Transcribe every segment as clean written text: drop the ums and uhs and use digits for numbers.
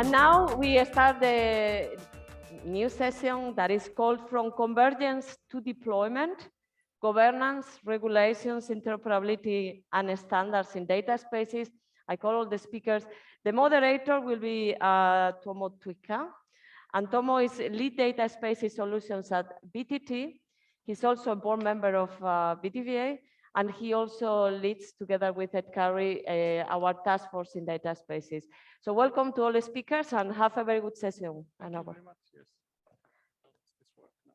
And now we start the new session that is called From Convergence to Deployment, Governance, Regulations, Interoperability, and Standards in Data Spaces. I call all the speakers. The moderator will be Tuomo Tuikka. And Tuomo is Lead Data Spaces Solutions at BTT. He's also a board member of BDVA, and he also leads, together with Ed Curry, our task force in data spaces. So welcome to all the speakers and have a very good session. Thank you very much. Yes. It's work now.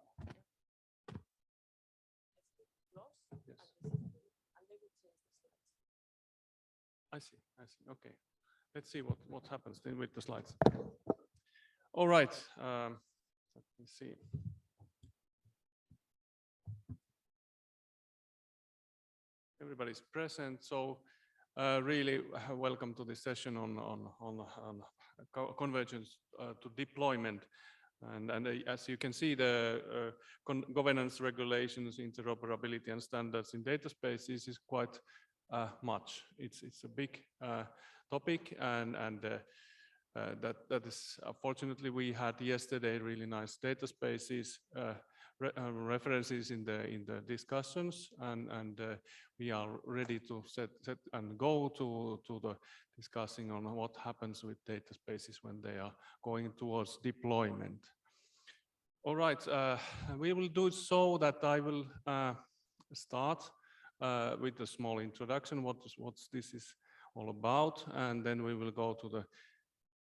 Yes. I see. Okay. Let's see what happens then with the slides. All right. Let me see. Everybody's present, so really welcome to this session on convergence to deployment. And as you can see, the governance, regulations, interoperability, and standards in data spaces is quite much. It's a big topic, and that is fortunately we had yesterday really nice data spaces references in the discussions, and we are ready to set and go to the discussing on what happens with data spaces when they are going towards deployment. All right, we will do it so that I will start with a small introduction, what this is all about, and then we will go to the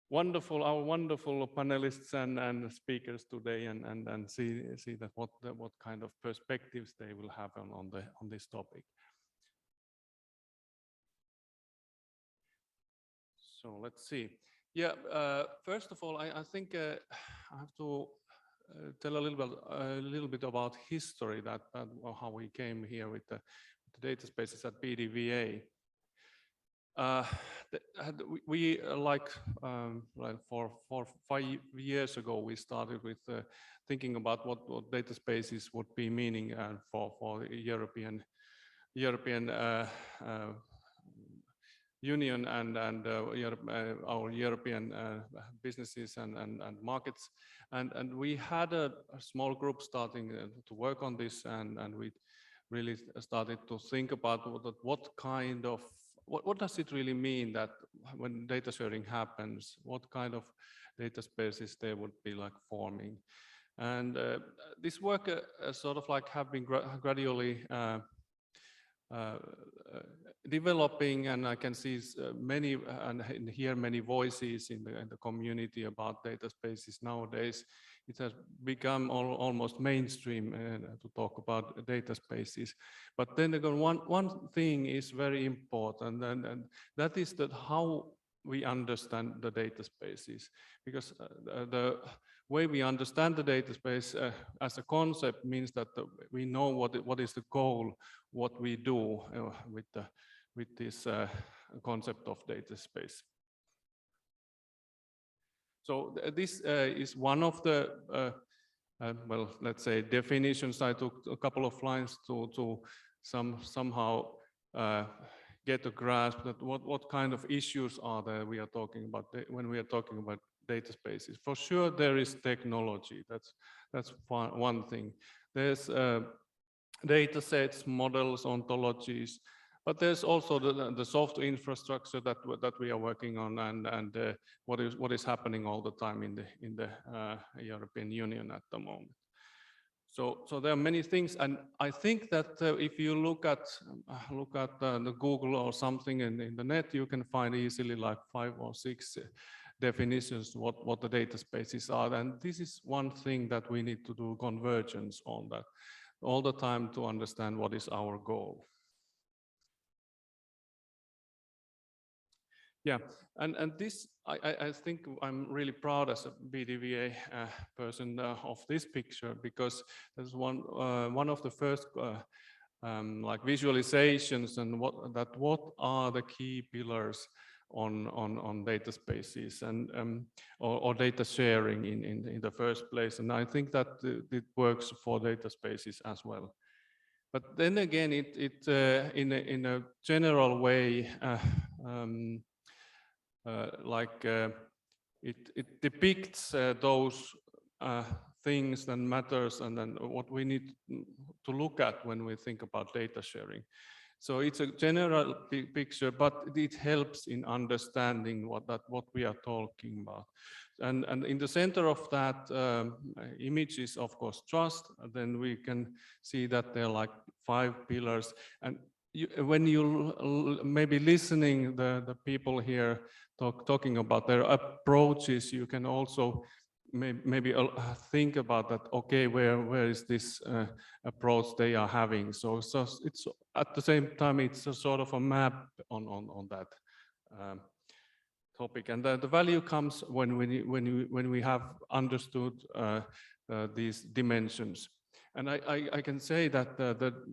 our wonderful panelists and speakers today, and see that what kind of perspectives they will have on this topic. So let's see. Yeah, first of all, I think I have to tell a little bit about history, that how we came here with the data spaces at BDVA. We like 5 years ago, we started with thinking about what data spaces would be meaning for the European Union and our European businesses and markets, and we had a small group starting to work on this, and we really started to think about what does it really mean that when data sharing happens, what kind of data spaces they would be like forming. And this work sort of like have been gradually developing, and I can see many and hear many voices in the community about data spaces nowadays. It has become almost mainstream to talk about data spaces. But then again, one thing is very important, and that is that how we understand the data spaces, because the way we understand the data space as a concept means that we know what is the goal, what we do with this concept of data space. So this is one of the, well, let's say definitions. I took a couple of lines to somehow get a grasp that what kind of issues are there we are talking about when we are talking about data spaces. For sure, there is technology. That's one thing. There's data sets, models, ontologies, but there's also the software infrastructure that we are working on, and what is happening all the time in the European Union at the moment. So there are many things, and I think that if you look at the Google or something in the net, you can find easily like 5 or 6 definitions what the data spaces are, and this is one thing that we need to do convergence on that all the time to understand what is our goal. Yeah, and this, I think I'm really proud as a BDVA person of this picture, because that's one of the first like visualizations and what are the key pillars on data spaces and or data sharing in the first place, and I think that it works for data spaces as well. But then again, it in a general way. it depicts those things and matters, and then what we need to look at when we think about data sharing. So it's a general picture, but it helps in understanding what we are talking about. And in the center of that image is, of course, trust. And then we can see that there are like 5 pillars. And when you maybe listening the people here talking about their approaches, you can also maybe think about that. Okay, where is this approach they are having? So it's at the same time it's a sort of a map on that topic, and the value comes when we have understood these dimensions. And I can say that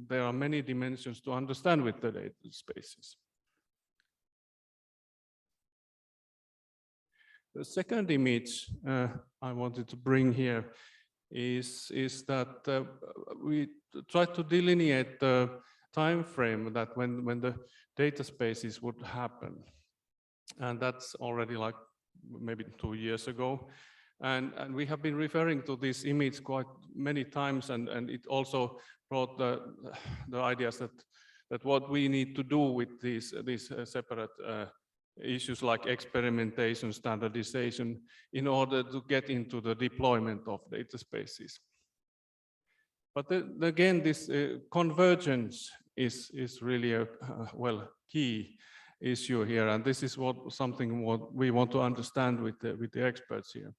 there are many dimensions to understand with the data spaces. The second image I wanted to bring here is that we try to delineate the time frame that when the data spaces would happen. And that's already like maybe 2 years ago. And we have been referring to this image quite many times, and it also brought the ideas that what we need to do with these separate issues like experimentation, standardization, in order to get into the deployment of data spaces. But again, this convergence is really a key issue here, and this is something we want to understand with the experts here.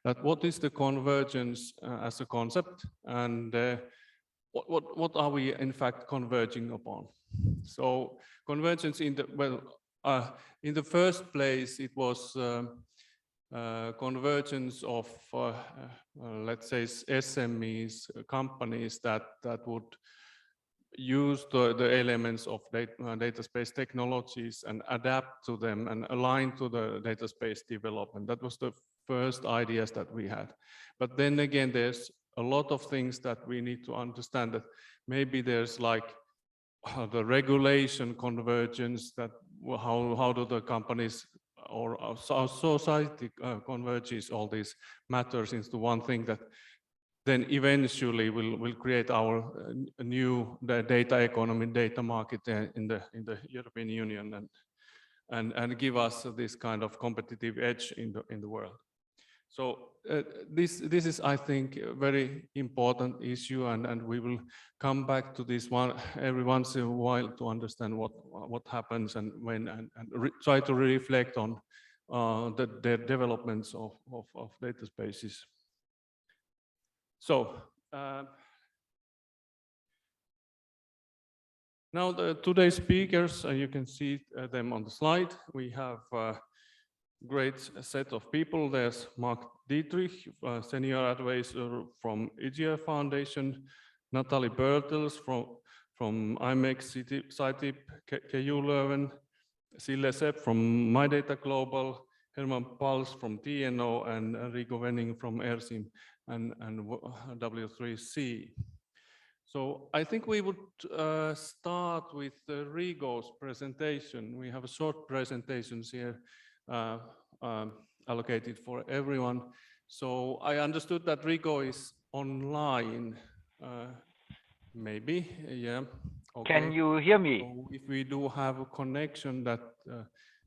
That what is the convergence as a concept, and what are we in fact converging upon? So convergence in the first place, it was convergence of let's say SMEs, companies that would use the elements of data space technologies and adapt to them and align to the data space development. That was the first ideas that we had. But then again, there's a lot of things that we need to understand, that maybe there's like the regulation convergence, that how do the companies or our society converges all these matters into one thing that then eventually will create our new data economy, data market in the European Union, and give us this kind of competitive edge in the world. So this is, I think, a very important issue, and we will come back to this one every once in a while to understand what happens and when, and try to reflect on the developments of data spaces. So now today's speakers, you can see them on the slide. We have great set of people. There's Dietrich, senior advisor from EGR Foundation, Natalie Bertels from imec-CiTiP-KULeuven, Sille Sepp from MyData Global, Herman from TNO, and Rigo Wenning from ERCIM and W3C. So I think we would start with Rigo's presentation. We have short presentations here allocated for everyone. So I understood that Rigo is online. Maybe, yeah. Okay. Can you hear me? So if we do have a connection, that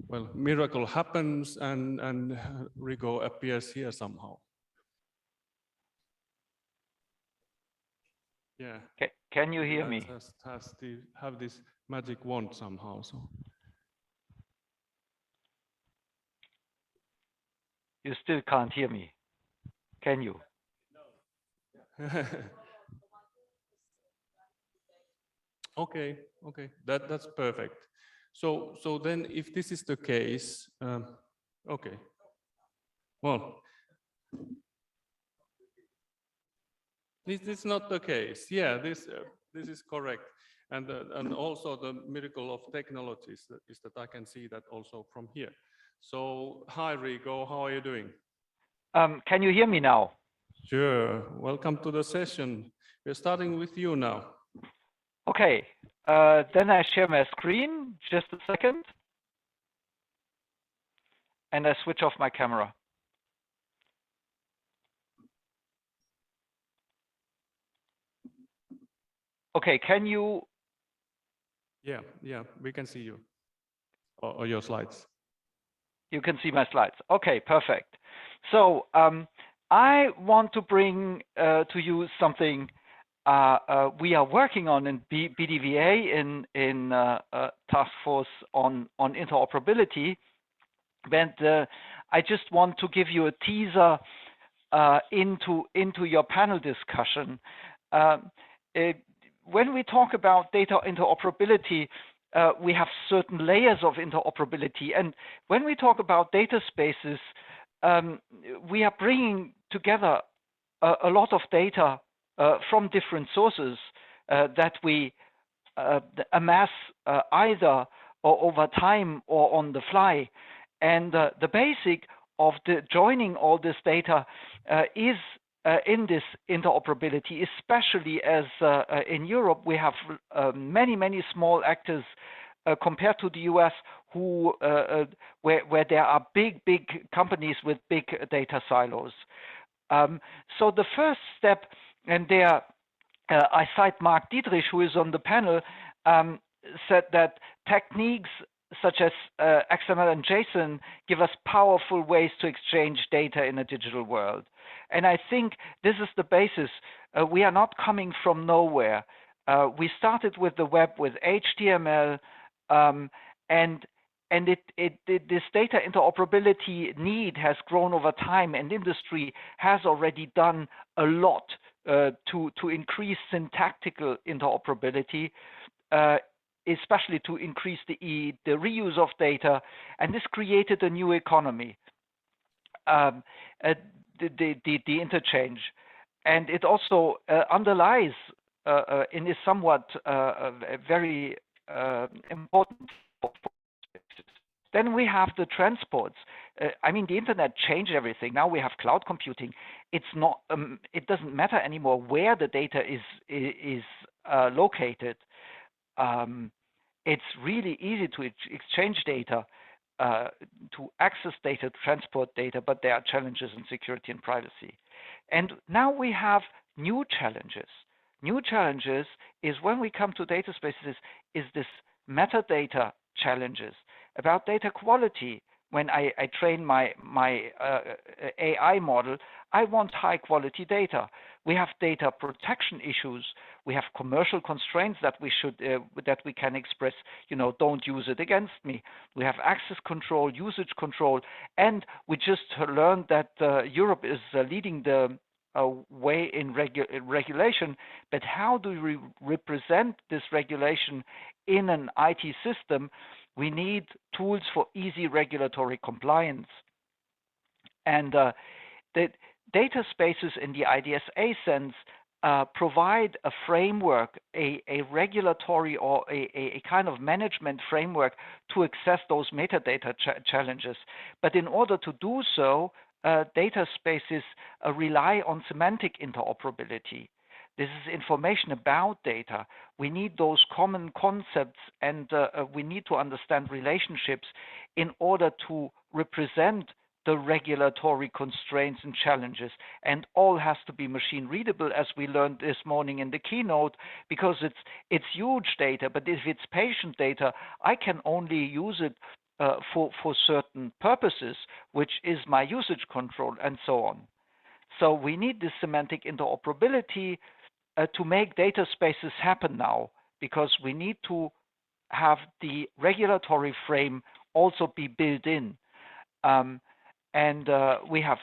well, miracle happens and Rigo appears here somehow. Yeah. Can you hear me? Has to have this magic wand somehow. So. You still can't hear me, can you? No. Okay, that's perfect. So then, if this is the case, okay. Well, this is not the case. Yeah, this is correct, and also the miracle of technologies is that I can see that also from here. So, hi Rigo, how are you doing? Can you hear me now? Sure. Welcome to the session. We're starting with you now. Okay. Then I share my screen. Just a second. And I switch off my camera. Okay, can you? Yeah, we can see you or your slides. You can see my slides. Okay, perfect. So I want to bring to you something we are working on in BDVA in task force on interoperability. And I just want to give you a teaser into your panel discussion. When we talk about data interoperability, we have certain layers of interoperability. And when we talk about data spaces, we are bringing together a lot of data from different sources that we amass either or over time or on the fly. And the basic of the joining all this data is in this interoperability, especially as in Europe we have many small actors compared to the US, who where there are big companies with big data silos. So the first step, and there I cite Mark Dietrich, who is on the panel, said that techniques such as XML and JSON give us powerful ways to exchange data in a digital world. And I think this is the basis. We are not coming from nowhere. We started with the web with HTML, and this data interoperability need has grown over time, and industry has already done a lot to increase syntactical interoperability, especially to increase the reuse of data, and this created a new economy, the interchange, and it also underlies in a somewhat very important. Then we have the transports. I mean, the internet changed everything. Now we have cloud computing. It's not. It doesn't matter anymore where the data is located. It's really easy to exchange data, to access data, to transport data, but there are challenges in security and privacy. And now we have new challenges. New challenges is when we come to data spaces is this metadata challenges about data quality. When I train my AI model, I want high quality data. We have data protection issues. We have commercial constraints that we should that we can express. You know, don't use it against me. We have access control, usage control, and we just learned that Europe is leading the way in regulation. But how do we represent this regulation in an IT system? We need tools for easy regulatory compliance. And the data spaces in the IDSA sense provide a framework, a regulatory or a kind of management framework to access those metadata challenges. But in order to do so, data spaces rely on semantic interoperability. This is information about data. We need those common concepts, and we need to understand relationships in order to represent the regulatory constraints and challenges. And all has to be machine readable, as we learned this morning in the keynote, because it's huge data. But if it's patient data, I can only use it for certain purposes, which is my usage control and so on. So we need this semantic interoperability to make data spaces happen now, because we need to have the regulatory frame also be built in. And we have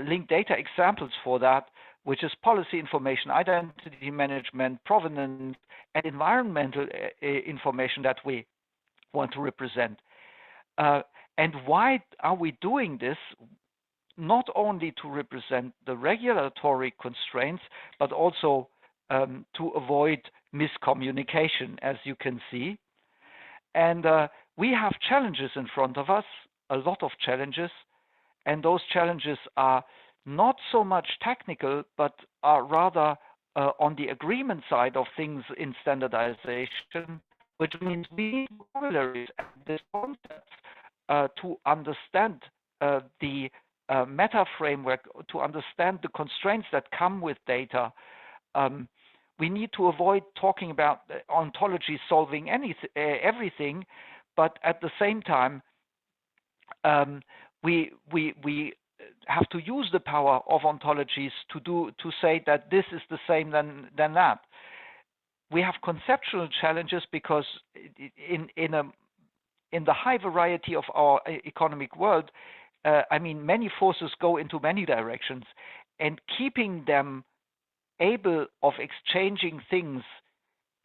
linked data examples for that, which is policy information, identity management, provenance, and environmental information that we want to represent. And why are we doing this? Not only to represent the regulatory constraints, but also to avoid miscommunication, as you can see. And we have challenges in front of us, a lot of challenges, and those challenges are not so much technical, but are rather on the agreement side of things in standardization, which means we need vocabularies and these concepts to understand the meta framework, to understand the constraints that come with data. we need to avoid talking about ontology solving everything, but at the same time, we have to use the power of ontologies to say that this is the same than that. We have conceptual challenges because in the high variety of our economic world, I mean, many forces go into many directions, and keeping them able of exchanging things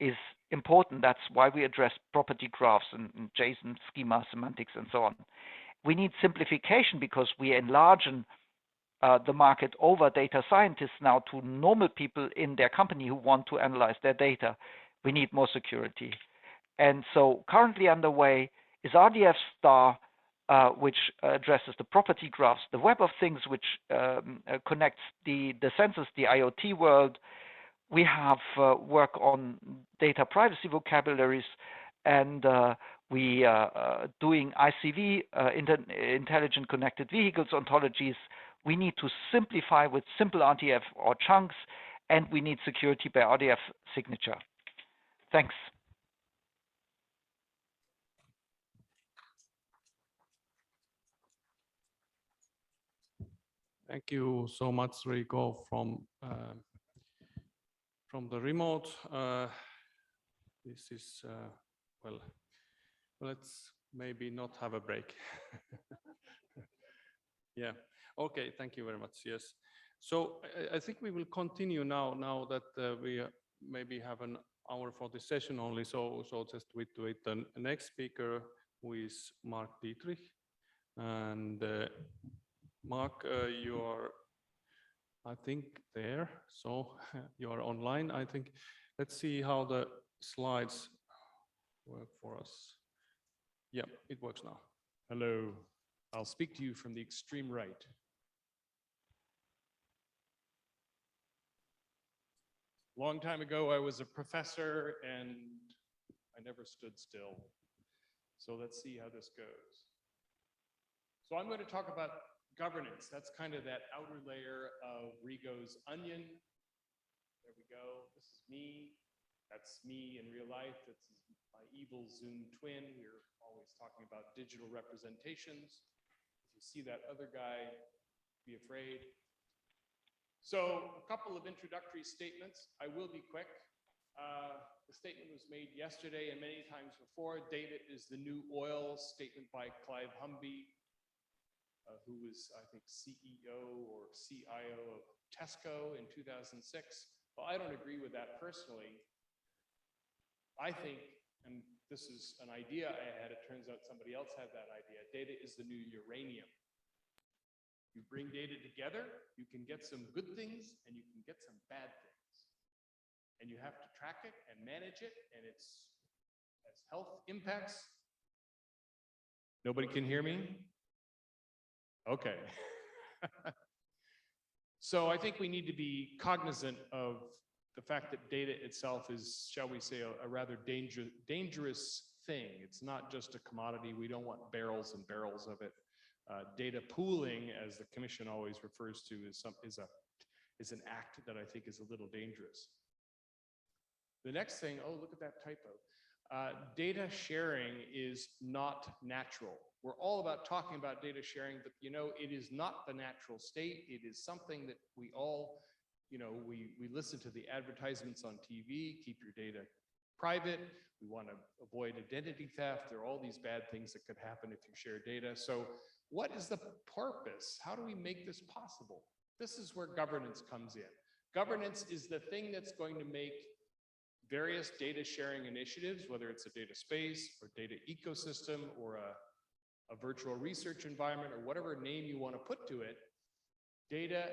is important. That's why we address property graphs and JSON schema semantics and so on. We need simplification because we enlarge the market over data scientists now to normal people in their company who want to analyze their data. We need more security. And so currently underway is RDF Star, which addresses the property graphs, the Web of Things, which connects the sensors, the IoT world. We have work on data privacy vocabularies, and we are doing ICV, intelligent connected vehicles ontologies. We need to simplify with simple RDF or chunks, and we need security by RDF signature. Thanks. Thank you so much, Rigo, from the remote. This is, well, let's maybe not have a break. Yeah, okay, thank you very much, yes. So I think we will continue now that we maybe have an hour for this session only, so just wait the next speaker, who is Mark Dietrich. And Mark, you are, I think, there, so you are online, I think. Let's see how the slides work for us. Yeah, it works now. Hello, I'll speak to you from the extreme right. Long time ago, I was a professor and I never stood still. So let's see how this goes. So I'm going to talk about governance. That's kind of that outer layer of Rigo's onion. There we go. This is me. That's me in real life. This is my evil Zoom twin. We're always talking about digital representations. If you see that other guy, be afraid. So a couple of introductory statements. I will be quick. The statement was made yesterday and many times before. Data is the new oil, statement by Clive Humby, who was, I think, CEO or CIO of Tesco in 2006. Well, I don't agree with that personally. I think, and this is an idea I had, it turns out somebody else had that idea, data is the new uranium. You bring data together, you can get some good things and you can get some bad things. And you have to track it and manage it, and it has health impacts. Nobody can hear me? Okay. So I think we need to be cognizant of the fact that data itself is, shall we say, a rather dangerous thing. It's not just a commodity. We don't want barrels and barrels of it. Data pooling, as the Commission always refers to, is an act that I think is a little dangerous. The next thing, oh, look at that typo. Data sharing is not natural. We're all about talking about data sharing, but you know, it is not the natural state. It is something that we all, you know, we listen to the advertisements on TV, keep your data private. We want to avoid identity theft. There are all these bad things that could happen if you share data. So what is the purpose? How do we make this possible? This is where governance comes in. Governance is the thing that's going to make various data sharing initiatives, whether it's a data space or data ecosystem or a virtual research environment or whatever name you want to put to it, data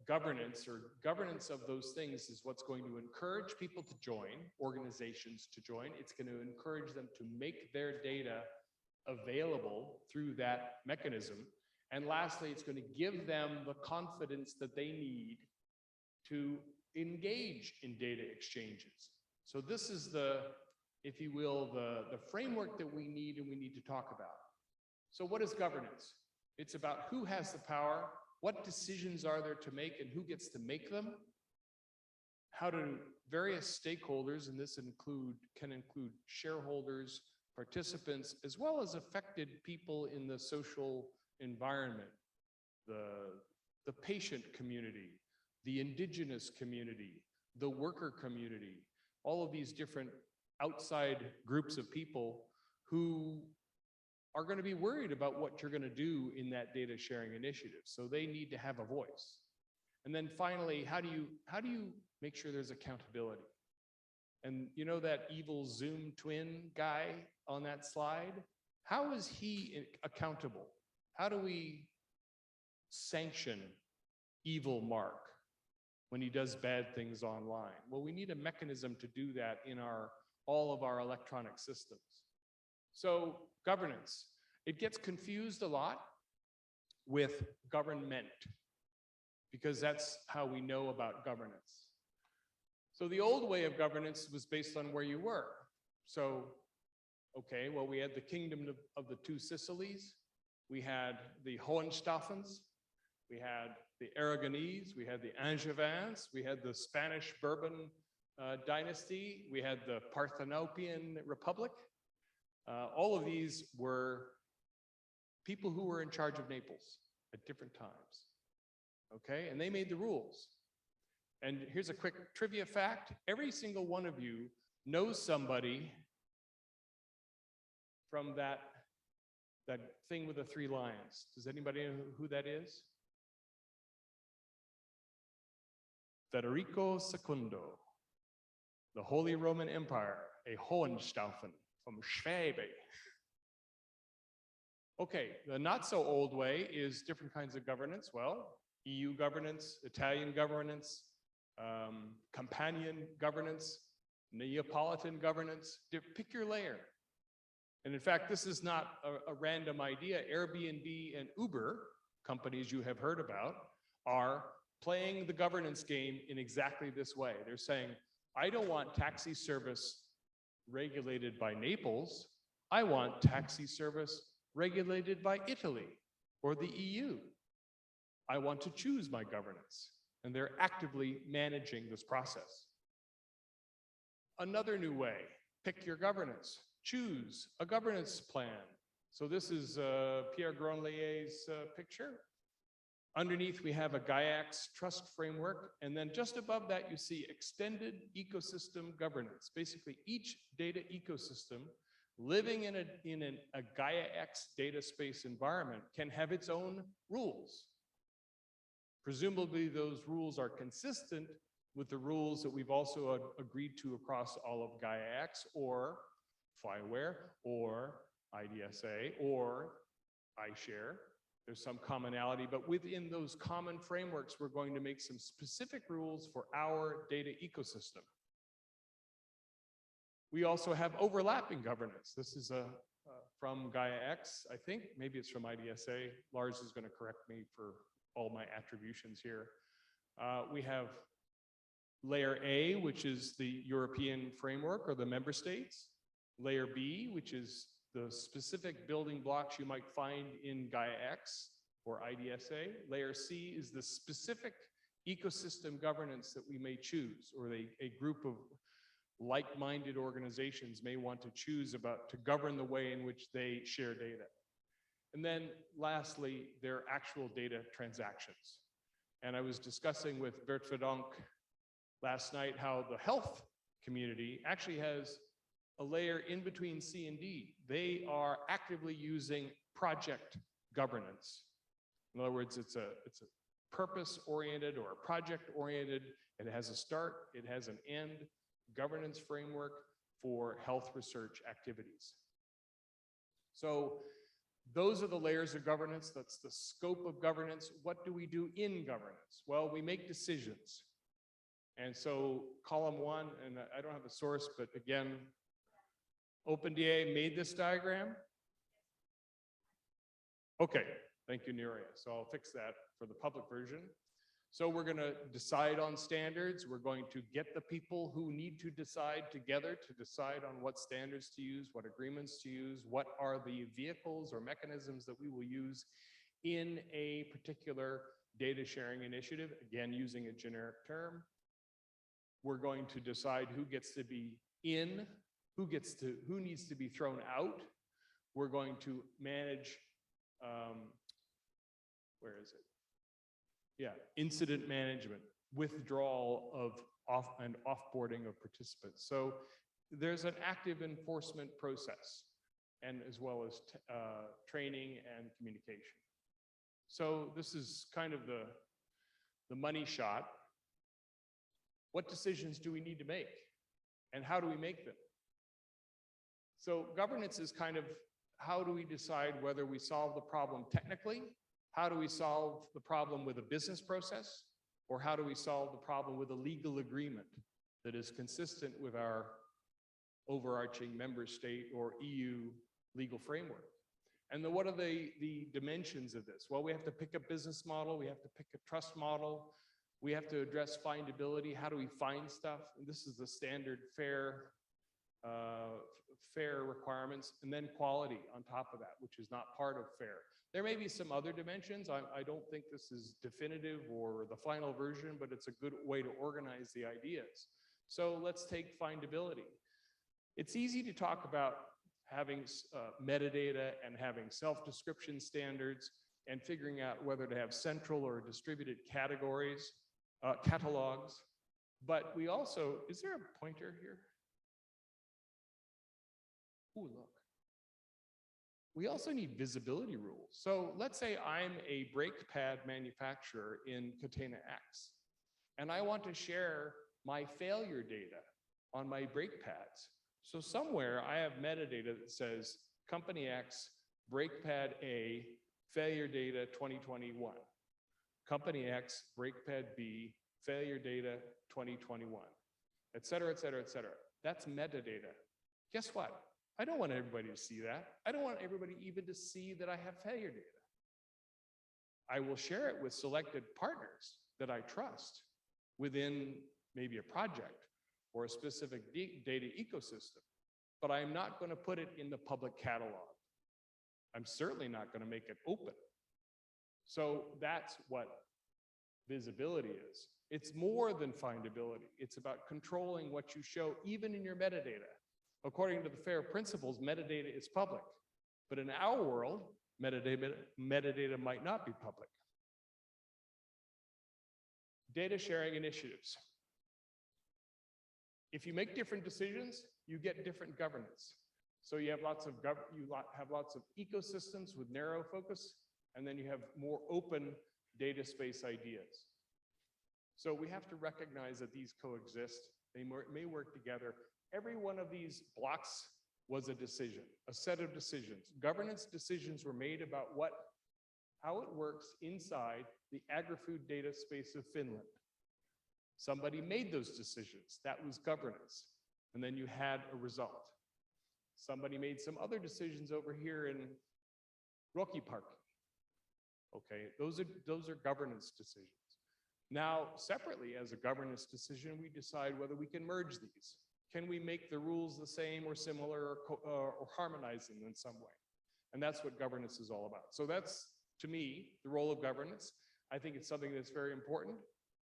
governance or governance of those things is what's going to encourage people to join, organizations to join. It's going to encourage them to make their data available through that mechanism. And lastly, it's going to give them the confidence that they need to engage in data exchanges. So this is the, if you will, the framework that we need and we need to talk about. So what is governance? It's about who has the power, what decisions are there to make and who gets to make them, how do various stakeholders, and this can include shareholders, participants, as well as affected people in the social environment, the patient community, the indigenous community, the worker community, all of these different outside groups of people who are going to be worried about what you're going to do in that data sharing initiative. So they need to have a voice. And then finally, how do you make sure there's accountability? And you know that evil Zoom twin guy on that slide? How is he accountable? How do we sanction evil Mark when he does bad things online? Well, we need a mechanism to do that in all of our electronic systems. So governance, it gets confused a lot with government, because that's how we know about governance. So the old way of governance was based on where you were. So, okay, well, we had the kingdom of the two Sicilies, we had the Hohenstaufens, we had the Aragonese, we had the Angevins, we had the Spanish Bourbon dynasty, we had the Parthenopean Republic. All of these were people who were in charge of Naples at different times. Okay, and they made the rules. And here's a quick trivia fact. Every single one of you knows somebody from that thing with the 3 lions. Does anybody know who that is? Federico II, the Holy Roman Empire, a Hohenstaufen from Schwabe. Okay, the not so old way is different kinds of governance. Well, EU governance, Italian governance, companion governance, Neapolitan governance, pick your layer. And in fact, this is not a random idea. Airbnb and Uber, companies you have heard about, are playing the governance game in exactly this way. They're saying, I don't want taxi service regulated by Naples. I want taxi service regulated by Italy or the EU. I want to choose my governance. And they're actively managing this process. Another new way, pick your governance. Choose a governance plan. So this is Pierre Gronlier's picture. Underneath, we have a GAIAX trust framework. And then just above that, you see extended ecosystem governance. Basically, each data ecosystem living in a GAIAX data space environment can have its own rules. Presumably, those rules are consistent with the rules that we've also agreed to across all of GAIAX or Flyware or IDSA or iShare. There's some commonality, but within those common frameworks, we're going to make some specific rules for our data ecosystem. We also have overlapping governance. This is from GAIAX, I think. Maybe it's from IDSA. Lars is going to correct me for all my attributions here. We have layer A, which is the European framework or the member states. Layer B, which is the specific building blocks you might find in GAIAX or IDSA. Layer C is the specific ecosystem governance that we may choose, or a group of like-minded organizations may want to choose to govern the way in which they share data. And then lastly, their actual data transactions. And I was discussing with Bert Verdonk last night how the health community actually has a layer in between C and D. They are actively using project governance. In other words, it's a purpose-oriented or project-oriented. It has a start, it has an end governance framework for health research activities. So those are the layers of governance. That's the scope of governance. What do we do in governance? Well, we make decisions. And so column 1, and I don't have a source, but again, OpenDA made this diagram. Okay, thank you, Nuria. So I'll fix that for the public version. So we're going to decide on standards. We're going to get the people who need to decide together to decide on what standards to use, what agreements to use, what are the vehicles or mechanisms that we will use in a particular data sharing initiative, again, using a generic term. We're going to decide who gets to be in, who needs to be thrown out. We're going to manage, where is it? Yeah, incident management, withdrawal of offboarding of participants. So there's an active enforcement process, and as well as training and communication. So this is kind of the money shot. What decisions do we need to make? And how do we make them? So governance is kind of, how do we decide whether we solve the problem technically? How do we solve the problem with a business process? Or how do we solve the problem with a legal agreement that is consistent with our overarching member state or EU legal framework? And then what are the dimensions of this? Well, we have to pick a business model. We have to pick a trust model. We have to address findability. How do we find stuff? And this is the standard fair requirements, and then quality on top of that, which is not part of fair. There may be some other dimensions. I don't think this is definitive or the final version, but it's a good way to organize the ideas. So let's take findability. It's easy to talk about having metadata and having self-description standards and figuring out whether to have central or distributed categories, catalogs. But we also, is there a pointer here? Ooh, look. We also need visibility rules. So let's say I'm a brake pad manufacturer in Catena X, and I want to share my failure data on my brake pads. So somewhere I have metadata that says Company X, brake pad A, failure data 2021. Company X, brake pad B, failure data 2021, et cetera, et cetera, et cetera. That's metadata. Guess what? I don't want everybody to see that. I don't want everybody even to see that I have failure data. I will share it with selected partners that I trust within maybe a project or a specific data ecosystem, but I'm not going to put it in the public catalog. I'm certainly not going to make it open. So that's what visibility is. It's more than findability. It's about controlling what you show, even in your metadata. According to the FAIR principles, metadata is public. But in our world, metadata might not be public. Data sharing initiatives. If you make different decisions, you get different governance. So you have lots of ecosystems with narrow focus, and then you have more open data space ideas. So we have to recognize that these coexist. They may work together. Every one of these blocks was a decision, a set of decisions. Governance decisions were made about how it works inside the agri-food data space of Finland. Somebody made those decisions. That was governance. And then you had a result. Somebody made some other decisions over here in Rocky Park. Okay, those are governance decisions. Now, separately, as a governance decision, we decide whether we can merge these. Can we make the rules the same or similar or harmonize them in some way? And that's what governance is all about. So that's, to me, the role of governance. I think it's something that's very important,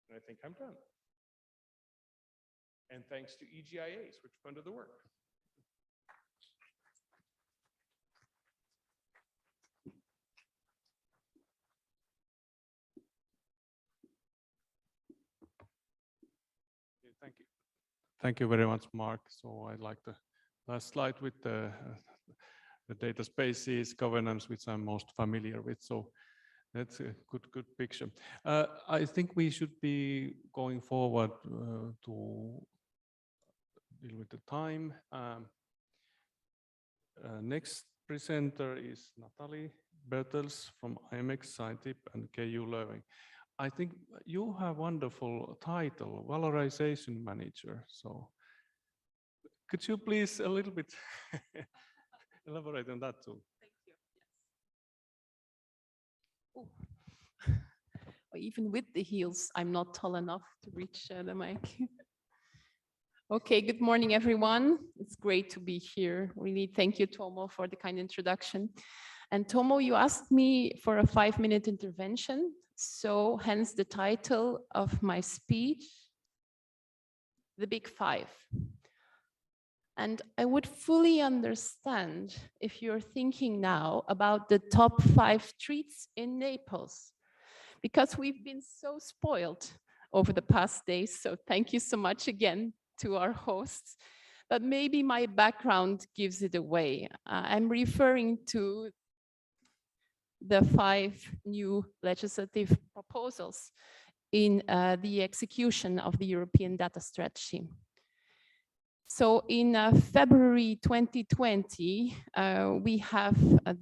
and I think I'm done. And thanks to EGIAs, which funded the work. Thank you. Thank you very much, Mark. So I'd like the last slide with the data spaces governance, which I'm most familiar with. So that's a good picture. I think we should be going forward to deal with the time. Next presenter is Natalie Bertels from imec-CiTiP-KULeuven. I think you have a wonderful title, valorisation manager. So could you please a little bit elaborate on that too? Thank you. Yes. Oh. Even with the heels, I'm not tall enough to reach the mic. Okay, good morning, everyone. It's great to be here. Really, thank you, Tuomo, for the kind introduction. And Tuomo, you asked me for a 5-minute intervention. So hence the title of my speech. the big five. And I would fully understand if you're thinking now about the top 5 streets in Naples, because we've been so spoiled over the past days. So thank you so much again to our hosts. But maybe my background gives it away. I'm referring to the 5 new legislative proposals in the execution of the European data strategy. So in February 2020, we have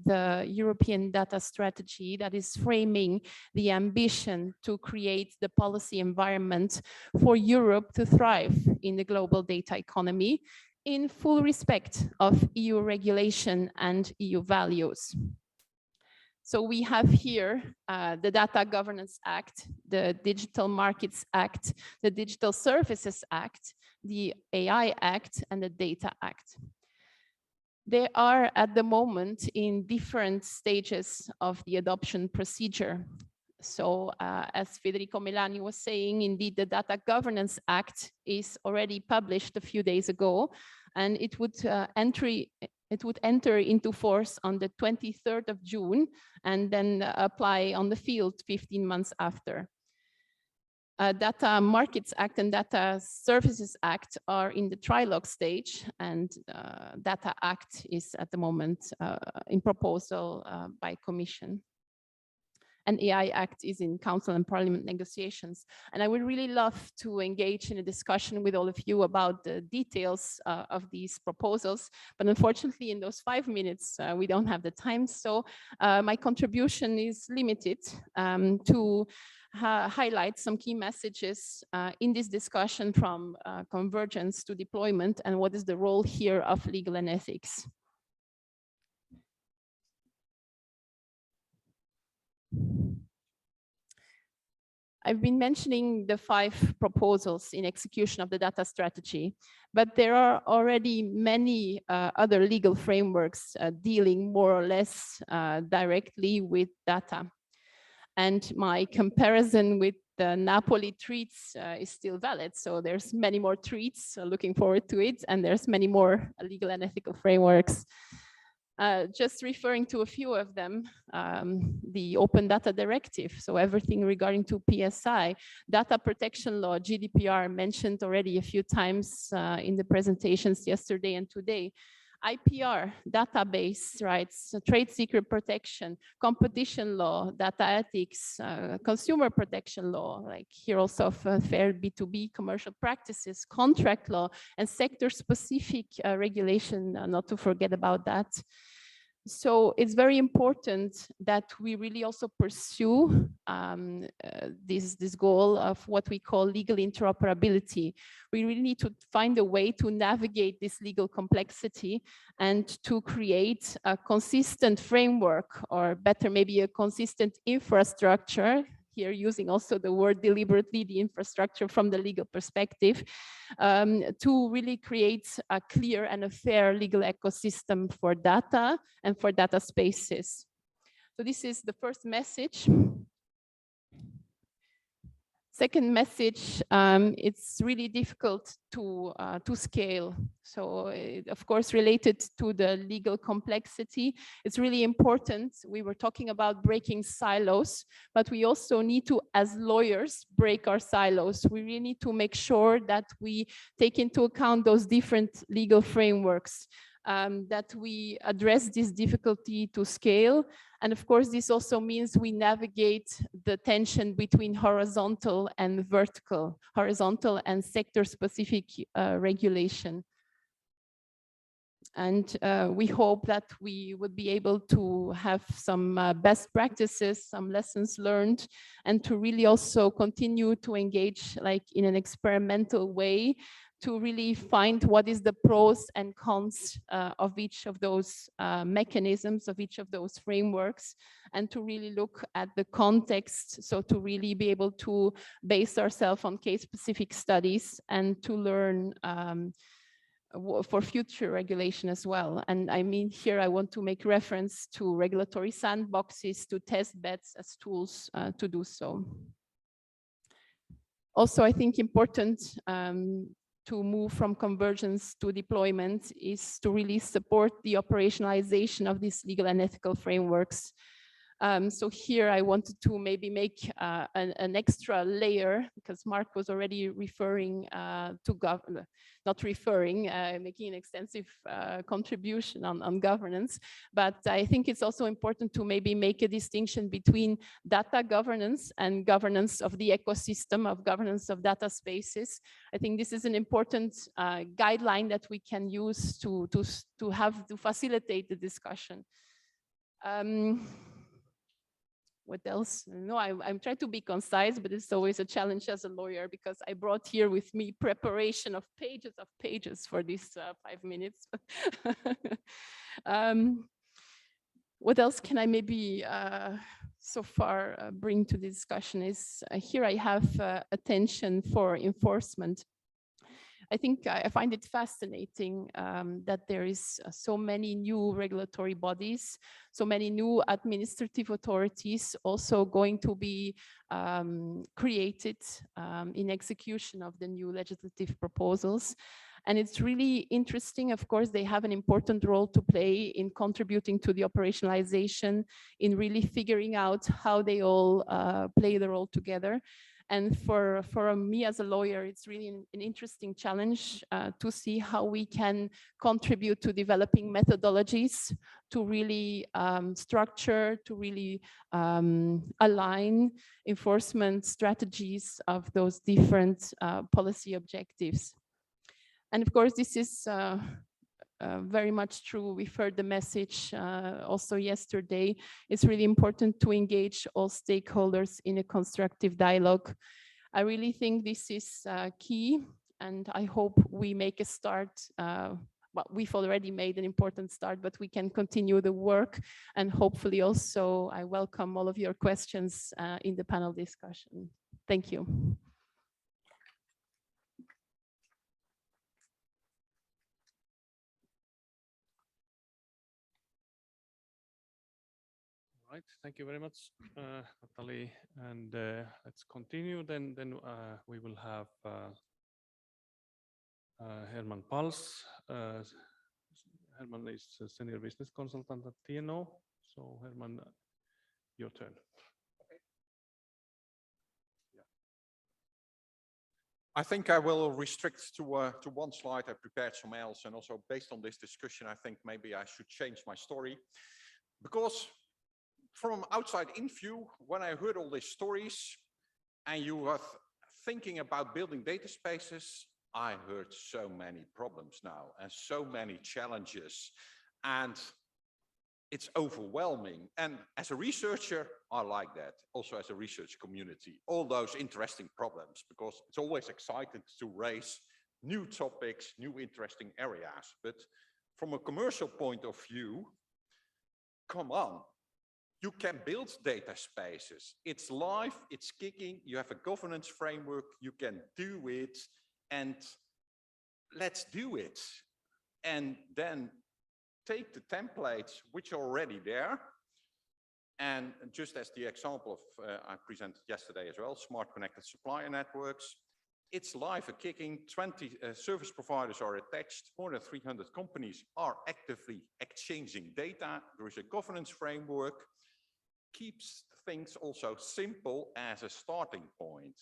the European data strategy that is framing the ambition to create the policy environment for Europe to thrive in the global data economy in full respect of EU regulation and EU values. So we have here the Data Governance Act, the Digital Markets Act, the Digital Services Act, the AI Act, and the Data Act. They are at the moment in different stages of the adoption procedure. So as Federico Melani was saying, indeed, the Data Governance Act is already published a few days ago, and it would enter into force on the 23rd of June and then apply on the field 15 months after. Data Markets Act and Data Services Act are in the trilogue stage, and Data Act is at the moment in proposal by Commission. And AI Act is in Council and Parliament negotiations. And I would really love to engage in a discussion with all of you about the details of these proposals. But unfortunately, in those 5 minutes, we don't have the time. So my contribution is limited to highlight some key messages in this discussion from convergence to deployment and what is the role here of legal and ethics. I've been mentioning the 5 proposals in execution of the data strategy, but there are already many other legal frameworks dealing more or less directly with data. And my comparison with the Napoli treats is still valid. So there's many more treats, looking forward to it, and there's many more legal and ethical frameworks. Just referring to a few of them, the Open Data Directive, so everything regarding to PSI, data protection law, GDPR, mentioned already a few times in the presentations yesterday and today. IPR, database rights, trade secret protection, competition law, data ethics, consumer protection law, like here also fair B2B commercial practices, contract law, and sector-specific regulation, not to forget about that. So it's very important that we really also pursue this goal of what we call legal interoperability. We really need to find a way to navigate this legal complexity and to create a consistent framework, or better, maybe a consistent infrastructure, here using also the word deliberately, the infrastructure from the legal perspective, to really create a clear and a fair legal ecosystem for data and for data spaces. So this is the first message. Second message, it's really difficult to scale. So of course, related to the legal complexity, it's really important. We were talking about breaking silos, but we also need to, as lawyers, break our silos. We really need to make sure that we take into account those different legal frameworks, that we address this difficulty to scale. And of course, this also means we navigate the tension between horizontal and vertical, horizontal and sector-specific regulation. And we hope that we would be able to have some best practices, some lessons learned, and to really also continue to engage like in an experimental way to really find what is the pros and cons of each of those mechanisms, of each of those frameworks, and to really look at the context, so to really be able to base ourselves on case-specific studies and to learn for future regulation as well. And I mean, here I want to make reference to regulatory sandboxes, to test beds as tools to do so. Also, I think important to move from convergence to deployment is to really support the operationalization of these legal and ethical frameworks. So here I wanted to maybe make an extra layer, because Mark was already referring making an extensive contribution on governance. But I think it's also important to maybe make a distinction between data governance and governance of the ecosystem, of governance of data spaces. I think this is an important guideline that we can use to facilitate the discussion. What else? No, I'm trying to be concise, but it's always a challenge as a lawyer, because I brought here with me preparation of pages for these 5 minutes. What else can I maybe so far bring to the discussion is here I have attention for enforcement. I think I find it fascinating that there is so many new regulatory bodies, so many new administrative authorities also going to be created in execution of the new legislative proposals. And it's really interesting. Of course, they have an important role to play in contributing to the operationalization, in really figuring out how they all play the role together. And for me as a lawyer, it's really an interesting challenge to see how we can contribute to developing methodologies to really structure, to really align enforcement strategies of those different policy objectives. And of course, this is very much true. We've heard the message also yesterday. It's really important to engage all stakeholders in a constructive dialogue. I really think this is key, and I hope we make a start. Well, we've already made an important start, but we can continue the work, and hopefully also I welcome all of your questions in the panel discussion. Thank you. Right, thank you very much, Natalie. And let's continue. Then we will have Herman Pals. Herman is a senior business consultant at TNO. So Herman, your turn. Okay. Yeah. I think I will restrict to one slide. I prepared some else, and also based on this discussion, I think maybe I should change my story, because from outside in view, when I heard all these stories and you were thinking about building data spaces, I heard so many problems now and so many challenges, and it's overwhelming. And as a researcher, I like that. Also as a research community, all those interesting problems, because it's always exciting to raise new topics, new interesting areas. But from a commercial point of view, come on. You can build data spaces. It's live, it's kicking, you have a governance framework, you can do it, and let's do it. And then take the templates which are already there. And just as the example of I presented yesterday as well, smart connected supplier networks, it's live and kicking, 20 service providers are attached, more than 300 companies are actively exchanging data, there is a governance framework, keeps things also simple as a starting point.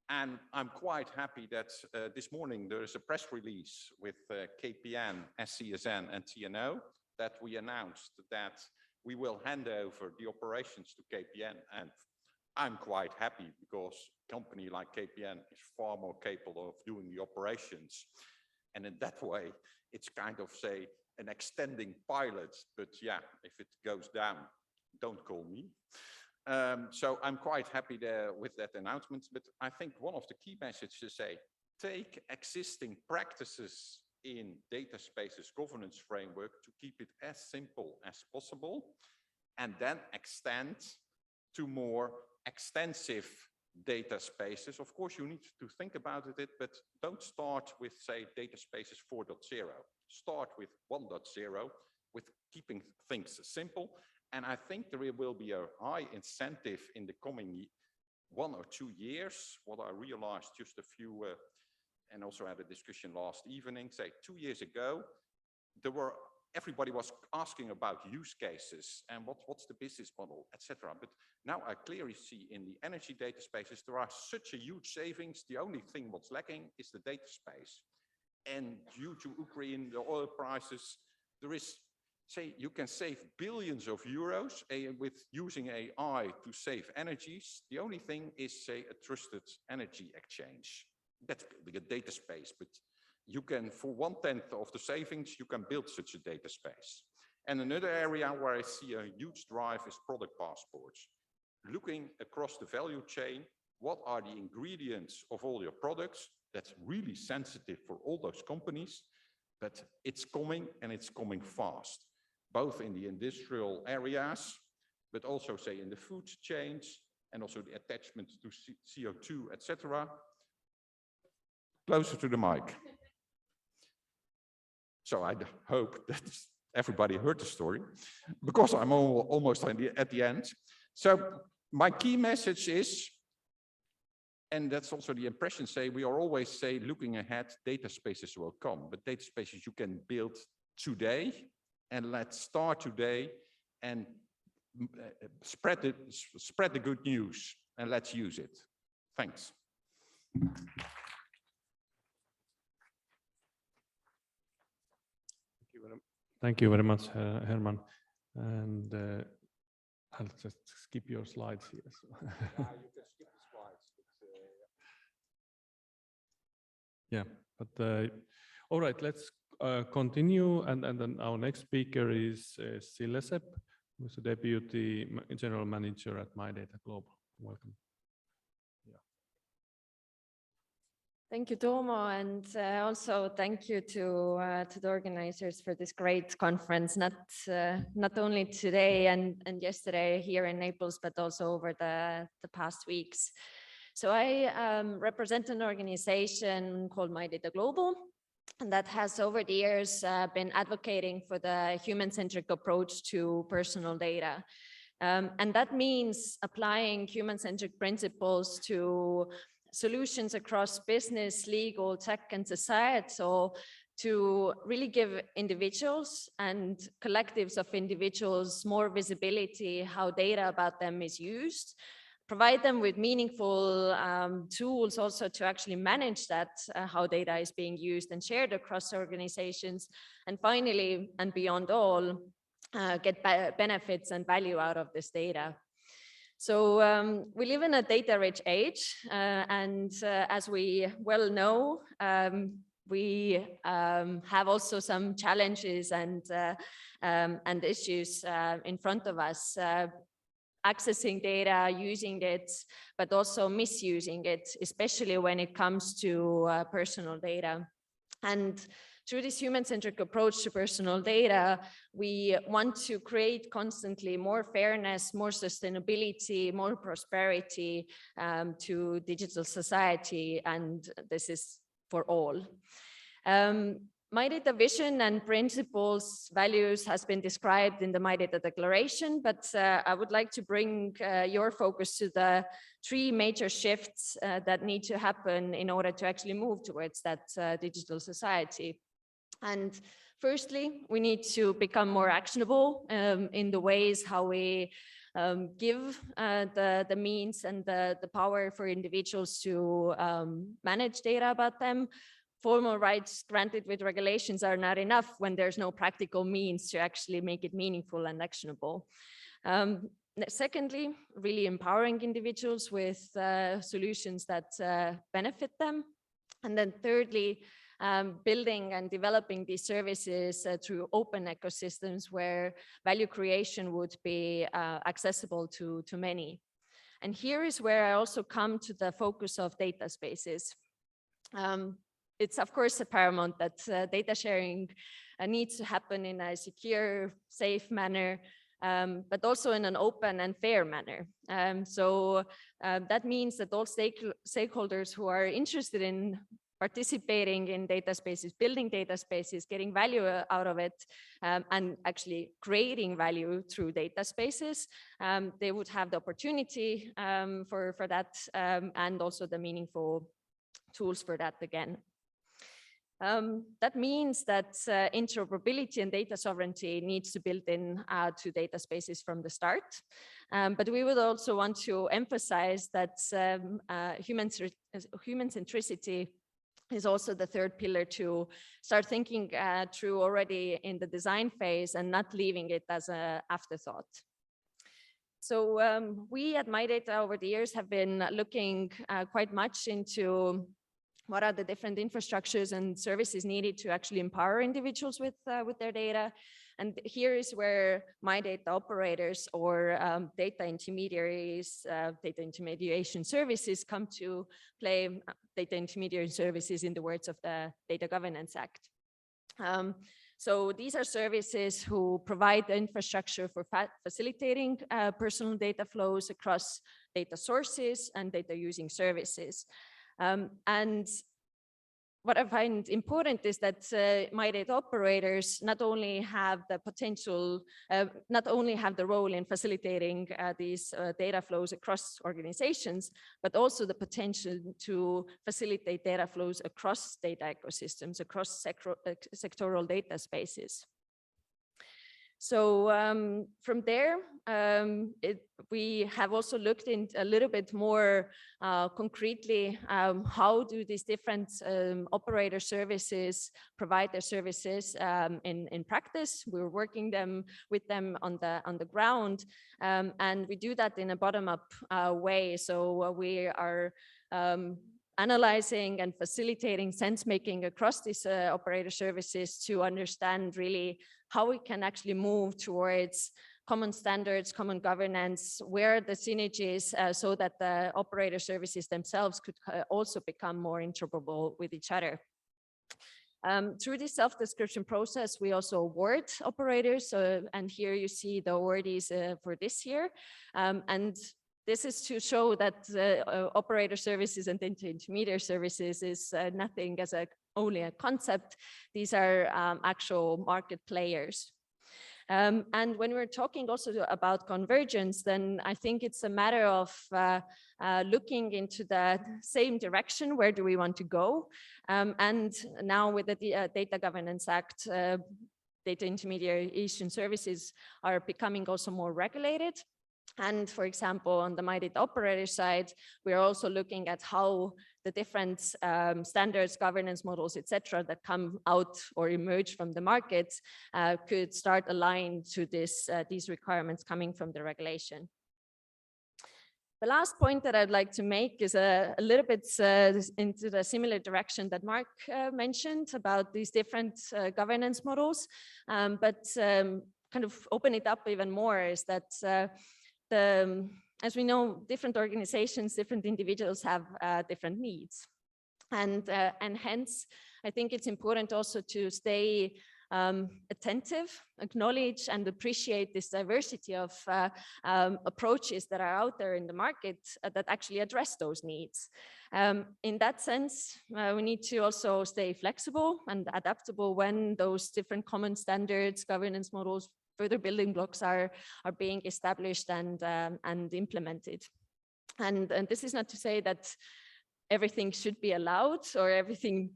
And I'm quite happy that this morning there is a press release with KPN, SCSN and TNO that we announced that we will hand over the operations to KPN. And I'm quite happy because a company like KPN is far more capable of doing the operations. And in that way, it's kind of, say, an extending pilot. But yeah, if it goes down, don't call me. So I'm quite happy there with that announcement. But I think one of the key messages is say, take existing practices in data spaces governance framework to keep it as simple as possible, and then extend to more extensive data spaces. Of course, you need to think about it, but don't start with, say, data spaces 4.0. Start with 1.0, with keeping things simple. And I think there will be a high incentive in the coming 1 or 2 years. What I realized just a few and also had a discussion last evening, say 2 years ago, everybody was asking about use cases and what's the business model, etc. But now I clearly see in the energy data spaces, there are such a huge savings. The only thing what's lacking is the data space. And due to Ukraine, the oil prices, there is, say, you can save billions of euros with using AI to save energies. The only thing is, say, a trusted energy exchange. That's building a data space, but you can, for 1/10 of the savings, you can build such a data space. And another area where I see a huge drive is product passports. Looking across the value chain, what are the ingredients of all your products? That's really sensitive for all those companies, but it's coming and it's coming fast, both in the industrial areas, but also, say, in the food chains and also the attachment to CO2, etc. Closer to the mic. So I hope that everybody heard the story, because I'm almost at the end. So my key message is, and that's also the impression, say, we are always, say, looking ahead, data spaces will come, but data spaces you can build today, and let's start today and spread the good news, and let's use it. Thanks. Thank you very much, Herman. And I'll just skip your slides here. So. You can skip the slides. Yeah, but all right, let's continue. And then our next speaker is Sille, who's the Deputy General Manager at MyData Global. Welcome. Thank you, Tuomo, and also thank you to the organizers for this great conference, not only today and yesterday here in Naples, but also over the past weeks. So I represent an organization called MyData Global, and that has over the years been advocating for the human-centric approach to personal data. And that means applying human-centric principles to solutions across business, legal, tech, and societal to really give individuals and collectives of individuals more visibility how data about them is used, provide them with meaningful tools also to actually manage that, how data is being used and shared across organizations, and finally, and beyond all, get benefits and value out of this data. So we live in a data-rich age, and as we well know, we have also some challenges and issues in front of us, accessing data, using it, but also misusing it, especially when it comes to personal data. And through this human-centric approach to personal data, we want to create constantly more fairness, more sustainability, more prosperity to digital society, and this is for all. MyData vision and principles, values has been described in the MyData declaration, but I would like to bring your focus to the 3 major shifts that need to happen in order to actually move towards that digital society. And firstly, we need to become more actionable in the ways how we give the means and the power for individuals to manage data about them. Formal rights granted with regulations are not enough when there's no practical means to actually make it meaningful and actionable. Secondly, really empowering individuals with solutions that benefit them. And then thirdly, building and developing these services through open ecosystems where value creation would be accessible to many. And here is where I also come to the focus of data spaces. It's of course a paramount that data sharing needs to happen in a secure, safe manner, but also in an open and fair manner. So that means that all stakeholders who are interested in participating in data spaces, building data spaces, getting value out of it, and actually creating value through data spaces, they would have the opportunity for that, and also the meaningful tools for that again. That means that interoperability and data sovereignty needs to build in to data spaces from the start. But we would also want to emphasize that human centricity is also the third pillar to start thinking through already in the design phase and not leaving it as an afterthought. So we at MyData over the years have been looking quite much into what are the different infrastructures and services needed to actually empower individuals with their data. And here is where MyData operators or data intermediaries, data intermediation services come to play, data intermediary services in the words of the Data Governance Act. So these are services who provide the infrastructure for facilitating personal data flows across data sources and data using services. And what I find important is that MyData operators not only have the potential, not only have the role in facilitating these data flows across organizations, but also the potential to facilitate data flows across data ecosystems, across sectoral data spaces. So from there, we have also looked in a little bit more concretely how do these different operator services provide their services in practice. We're working with them on the ground, and we do that in a bottom-up way. So we are analyzing and facilitating sense making across these operator services to understand really how we can actually move towards common standards, common governance, where the synergies so that the operator services themselves could also become more interoperable with each other. Through this self-description process, we also award operators. And here you see the awardees for this year. And this is to show that operator services and data intermediary services is nothing as only a concept. These are actual market players. And when we're talking also about convergence, then I think it's a matter of looking into the same direction. Where do we want to go? And now with the Data Governance Act, data intermediation services are becoming also more regulated. And for example, on the MyData operator side, we are also looking at how the different standards, governance models, etc., that come out or emerge from the market could start align to these requirements coming from the regulation. The last point that I'd like to make is a little bit into the similar direction that Mark mentioned about these different governance models, but kind of open it up even more is that as we know, different organizations, different individuals have different needs. And hence, I think it's important also to stay attentive, acknowledge and appreciate this diversity of approaches that are out there in the market that actually address those needs. In that sense, we need to also stay flexible and adaptable when those different common standards, governance models, further building blocks are being established and implemented. And this is not to say that everything should be allowed or everything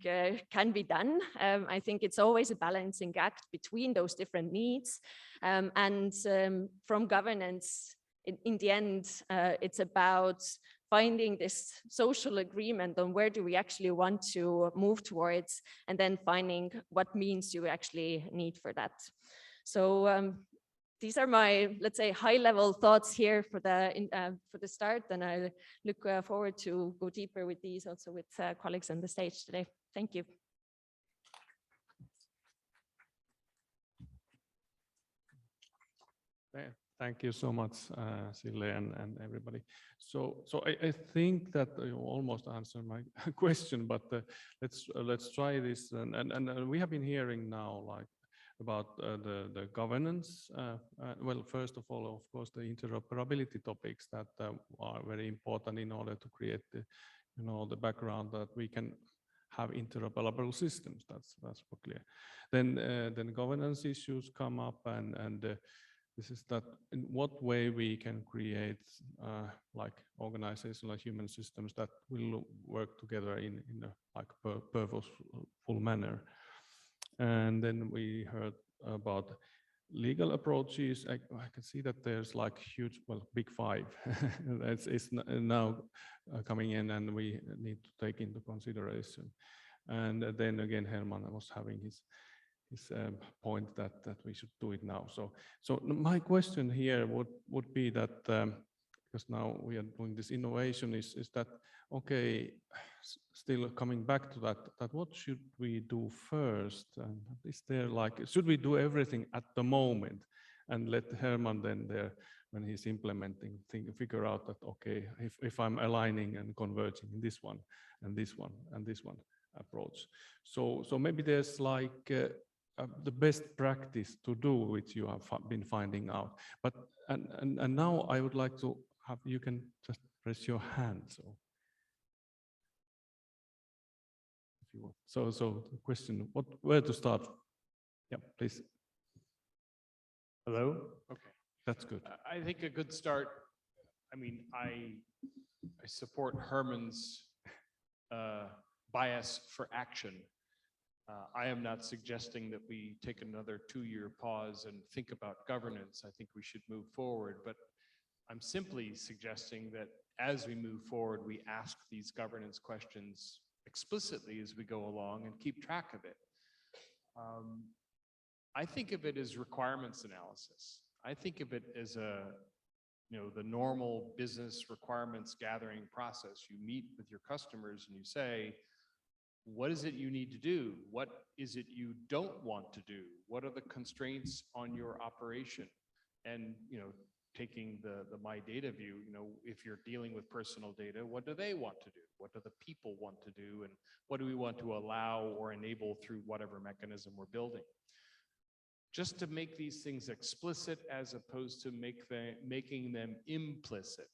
can be done. I think it's always a balancing act between those different needs. And from governance, in the end, it's about finding this social agreement on where do we actually want to move towards, and then finding what means you actually need for that. So these are my, let's say, high-level thoughts here for the start, and I look forward to go deeper with these also with colleagues on the stage today. Thank you. Thank you so much, Sille and everybody. So I think that you almost answered my question, but let's try this. And we have been hearing now like about the governance. Well, first of all, of course, the interoperability topics that are very important in order to create the, the background that we can have interoperable systems. That's clear. Then governance issues come up, and this is that in what way we can create like organizational human systems that will work together in a like purposeful manner. And then we heard about legal approaches. I can see that there's like huge, well, big five. it's now coming in, and we need to take into consideration. And then again, Herman was having his point that we should do it now. So my question here would be that because now we are doing this innovation, is that okay? Still coming back to that what should we do first? And is there like, should we do everything at the moment and let Herman then there when he's implementing figure out that okay, if I'm aligning and converging in this one and this one and this one approach, so maybe there's like the best practice to do, which you have been finding out. But and now I would like to have, you can just raise your hand. So if you want. So the question, where to start? Yeah, please. Hello? Okay. That's good. I think a good start, I mean, I support Herman's bias for action. I am not suggesting that we take another 2-year pause and think about governance. I think we should move forward, but I'm simply suggesting that as we move forward, we ask these governance questions explicitly as we go along and keep track of it. I think of it as requirements analysis. I think of it as the normal business requirements gathering process. You meet with your customers and you say, what is it you need to do? What is it you don't want to do? What are the constraints on your operation? And, taking the MyData view, if you're dealing with personal data, what do they want to do? What do the people want to do? And what do we want to allow or enable through whatever mechanism we're building? Just to make these things explicit as opposed to making them implicit,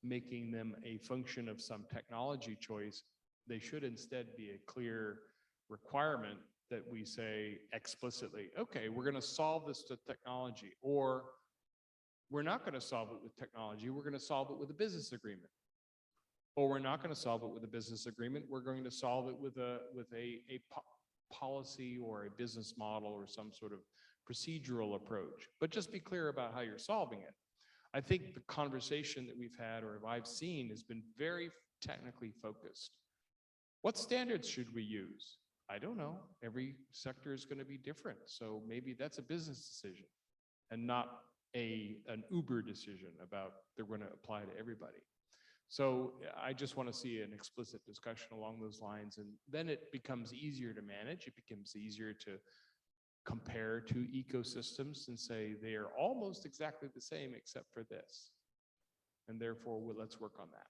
making them a function of some technology choice. They should instead be a clear requirement that we say explicitly, okay, we're going to solve this with technology, or we're not going to solve it with technology, we're going to solve it with a business agreement. Or we're not going to solve it with a business agreement, we're going to solve it with a policy or a business model or some sort of procedural approach. But just be clear about how you're solving it. I think the conversation that we've had, or I've seen, has been very technically focused. What standards should we use? I don't know. Every sector is going to be different. So maybe that's a business decision and not an Uber decision about they're going to apply to everybody. So I just want to see an explicit discussion along those lines, and then it becomes easier to manage. It becomes easier to compare two ecosystems and say they are almost exactly the same except for this. And therefore, let's work on that.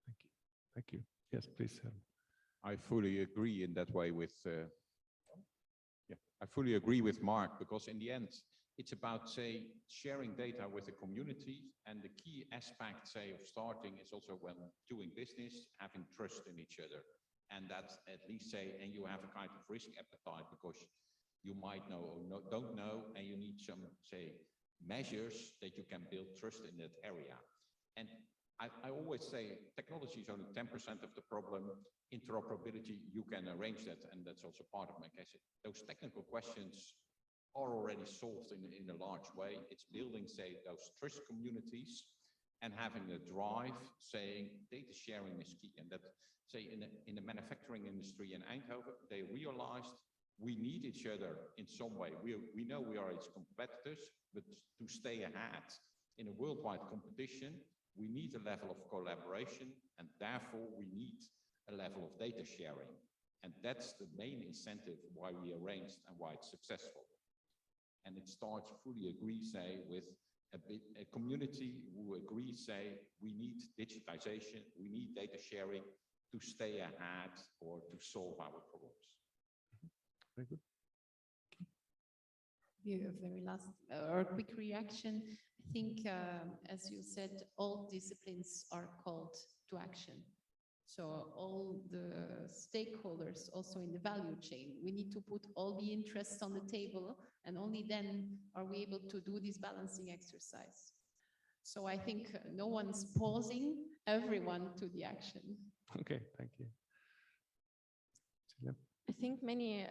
Thank you. Thank you. Yes, please. I fully agree in that way with, I fully agree with Mark, because in the end, it's about, say, sharing data with the community, and the key aspect, say, of starting is also when doing business, having trust in each other. And that's at least, say, and you have a kind of risk appetite because you might know or don't know, and you need some, say, measures that you can build trust in that area. And I always say technology is only 10% of the problem. Interoperability, you can arrange that, and that's also part of my case. Those technical questions are already solved in a large way. It's building, say, those trust communities and having a drive saying data sharing is key. And that, say, in the manufacturing industry in Eindhoven, they realized we need each other in some way. We know we are its competitors, but to stay ahead in a worldwide competition, we need a level of collaboration, and therefore we need a level of data sharing. And that's the main incentive why we arranged and why it's successful. And it starts, fully agree, say, with a community who agree, say, we need digitization, we need data sharing to stay ahead or to solve our problems. Very good. A very last or quick reaction. I think, as you said, all disciplines are called to action. So all the stakeholders also in the value chain, we need to put all the interests on the table, and only then are we able to do this balancing exercise. So I think no one's pausing, everyone to the action. Okay, thank you. Sille? I think many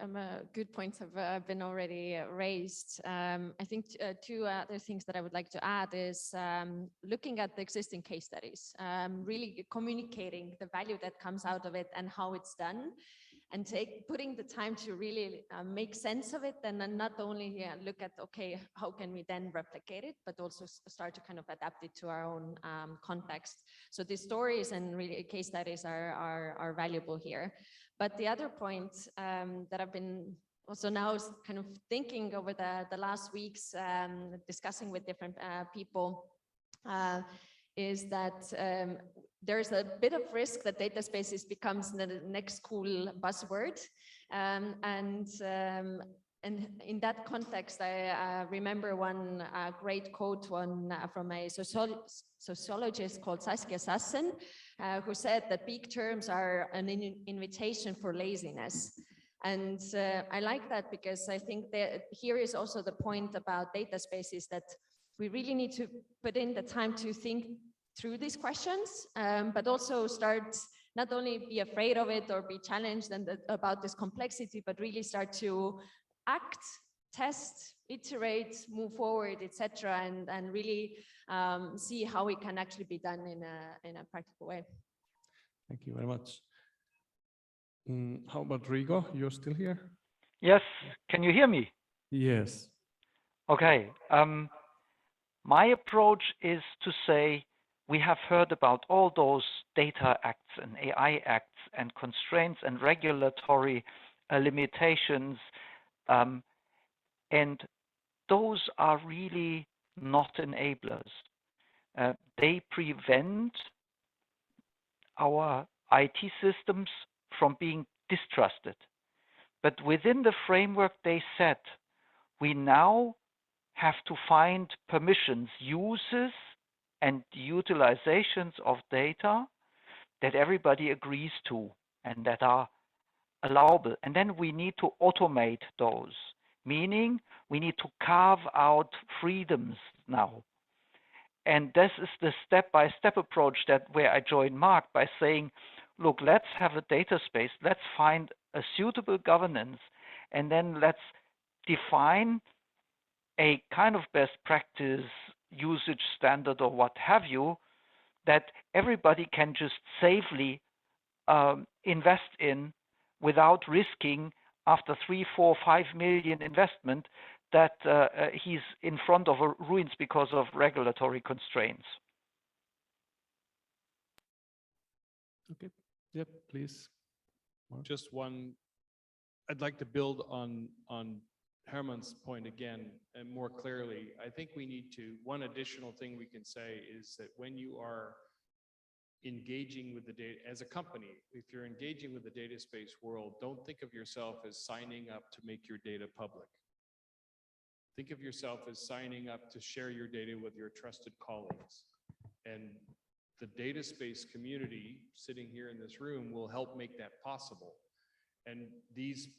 good points have been already raised. I think two other things that I would like to add is looking at the existing case studies, really communicating the value that comes out of it and how it's done, and putting the time to really make sense of it, and then not only look at, okay, how can we then replicate it, but also start to kind of adapt it to our own context. So the stories and really case studies are valuable here. But the other point that I've been also now kind of thinking over the last weeks, discussing with different people, is that there's a bit of risk that data spaces becomes the next cool buzzword. And in that context, I remember one great quote from a sociologist called Saskia Sassen, who said that big terms are an invitation for laziness. And I like that, because I think that here is also the point about data spaces, that we really need to put in the time to think through these questions, but also start not only be afraid of it or be challenged about this complexity, but really start to act, test, iterate, move forward, etc., and really see how it can actually be done in a practical way. Thank you very much. How about Rigo? You're still here? Yes, can you hear me? Yes. Okay. My approach is to say we have heard about all those data acts and AI acts and constraints and regulatory limitations, and those are really not enablers. They prevent our IT systems from being distrusted. But within the framework they set, we now have to find permissions, uses, and utilizations of data that everybody agrees to and that are allowable. And then we need to automate those, meaning we need to carve out freedoms now. And this is the step-by-step approach where I join Mark by saying, look, let's have a data space, let's find a suitable governance, and then let's define a kind of best practice usage standard or what have you, that everybody can just safely invest in without risking after 3, 4, 5 million investment that he's in front of ruins because of regulatory constraints. Okay. Yep, please. Mark. Just one, I'd like to build on Herman's point again and more clearly. I think we need to, one additional thing we can say is that when you are engaging with the data as a company, if you're engaging with the data space world, don't think of yourself as signing up to make your data public. Think of yourself as signing up to share your data with your trusted colleagues. And the data space community sitting here in this room will help make that possible. And these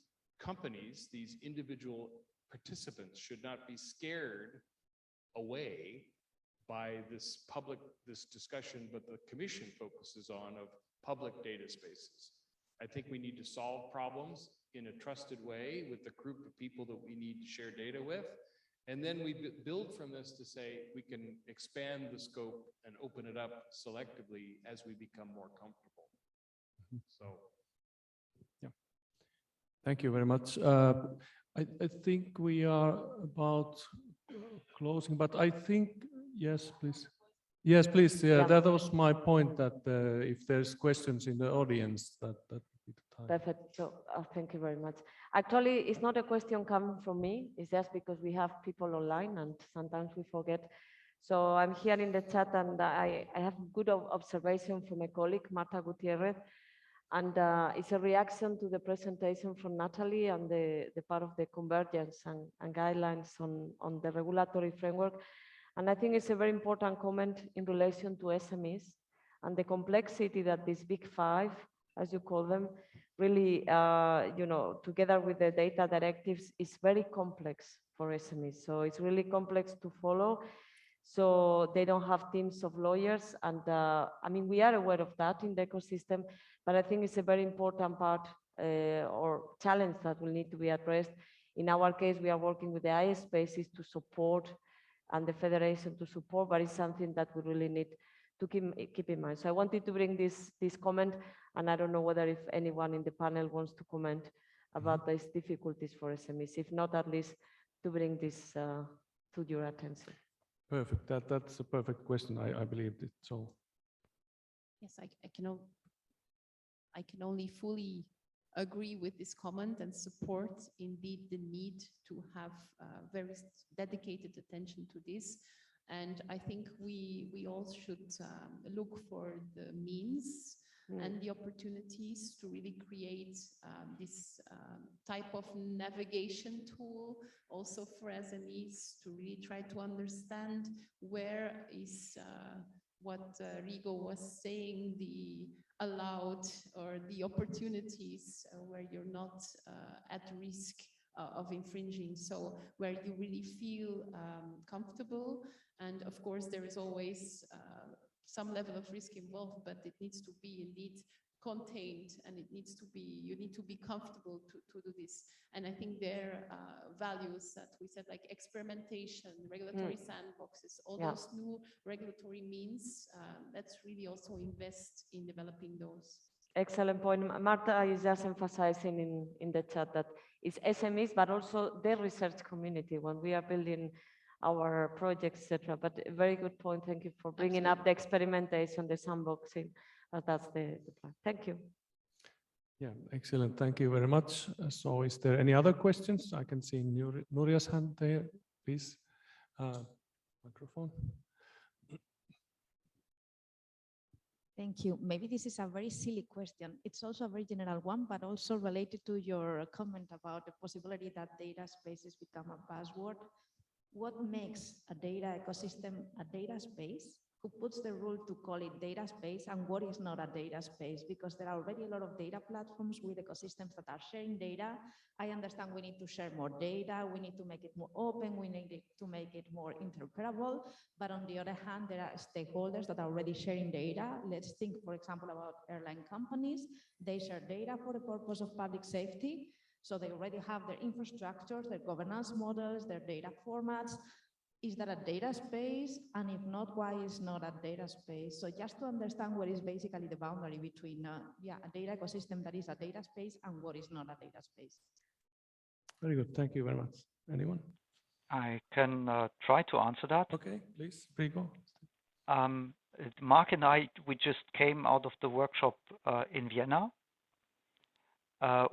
companies, these individual participants should not be scared away by this discussion, but the commission focuses on of public data spaces. I think we need to solve problems in a trusted way with the group of people that we need to share data with. And then we build from this to say we can expand the scope and open it up selectively as we become more comfortable. So, yeah. Thank you very much. I think we are about closing, but I think, yes, please. Yes, please. Yeah, that was my point, that if there's questions in the audience, that would be the time. Perfect. So thank you very much. Actually, it's not a question coming from me. It's just because we have people online and sometimes we forget. So I'm here in the chat, and I have good observation from a colleague, Marta Gutierrez, and it's a reaction to the presentation from Natalie and the part of the convergence and guidelines on the regulatory framework. And I think it's a very important comment in relation to SMEs and the complexity that these big five, as you call them, really, you know, together with the data directives, is very complex for SMEs. So it's really complex to follow. So they don't have teams of lawyers. And I mean, we are aware of that in the ecosystem, but I think it's a very important part or challenge that will need to be addressed. In our case, we are working with the IS spaces to support and the federation to support, but it's something that we really need to keep in mind. So I wanted to bring this comment, and I don't know whether if anyone in the panel wants to comment about these difficulties for SMEs. If not, at least to bring this to your attention. Perfect. That's a perfect question. I believe it. So Yes, I can only fully agree with this comment and support indeed the need to have very dedicated attention to this. And I think we all should look for the means and the opportunities to really create this type of navigation tool also for SMEs to really try to understand where is what Rigo was saying, the allowed or the opportunities where you're not at risk of infringing. So where you really feel comfortable. And of course, there is always some level of risk involved, but it needs to be indeed contained, and it needs to be, you need to be comfortable to do this. And I think their values that we said, like experimentation, regulatory sandboxes, all those new regulatory means, let's really also invest in developing those. Excellent point. Marta is just emphasizing in the chat that it's SMEs, but also the research community when we are building our projects, etc. But a very good point. Thank you for bringing up the experimentation, the sandboxing. That's the plan. Thank you. yeah, excellent. Thank you very much. So is there any other questions? I can see Nuria's hand there, please. Microphone. Thank you. Maybe this is a very silly question. It's also a very general one, but also related to your comment about the possibility that data spaces become a buzzword. What makes a data ecosystem a data space? Who puts the rule to call it data space, and what is not a data space? Because there are already a lot of data platforms with ecosystems that are sharing data. I understand we need to share more data, we need to make it more open, we need to make it more interoperable. But on the other hand, there are stakeholders that are already sharing data. Let's think, for example, about airline companies. They share data for the purpose of public safety. So they already have their infrastructures, their governance models, their data formats. Is that a data space? And if not, why is not a data space? So just to understand what is basically the boundary between a data ecosystem that is a data space and what is not a data space. Very good. Thank you very much. Anyone? I can try to answer that. Okay, please, Rigo. Mark and I, we just came out of the workshop in Vienna,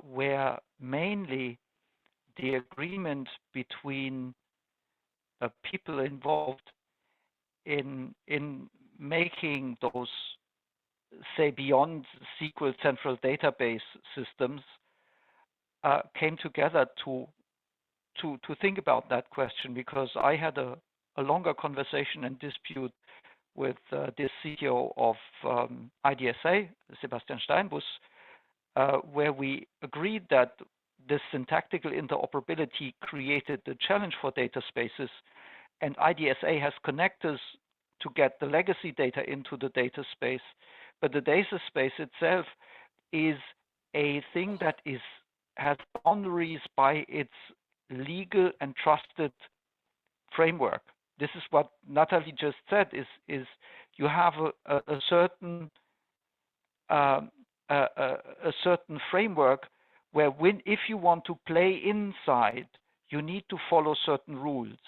where mainly the agreement between people involved in making those, say, beyond SQL central database systems came together to think about that question, because I had a longer conversation and dispute with the CTO of IDSA, Sebastian Steinbus, where we agreed that this syntactical interoperability created the challenge for data spaces, and IDSA has connectors to get the legacy data into the data space. But the data space itself is a thing that has boundaries by its legal and trusted framework. This is what Natalie just said, is you have a certain framework where if you want to play inside, you need to follow certain rules,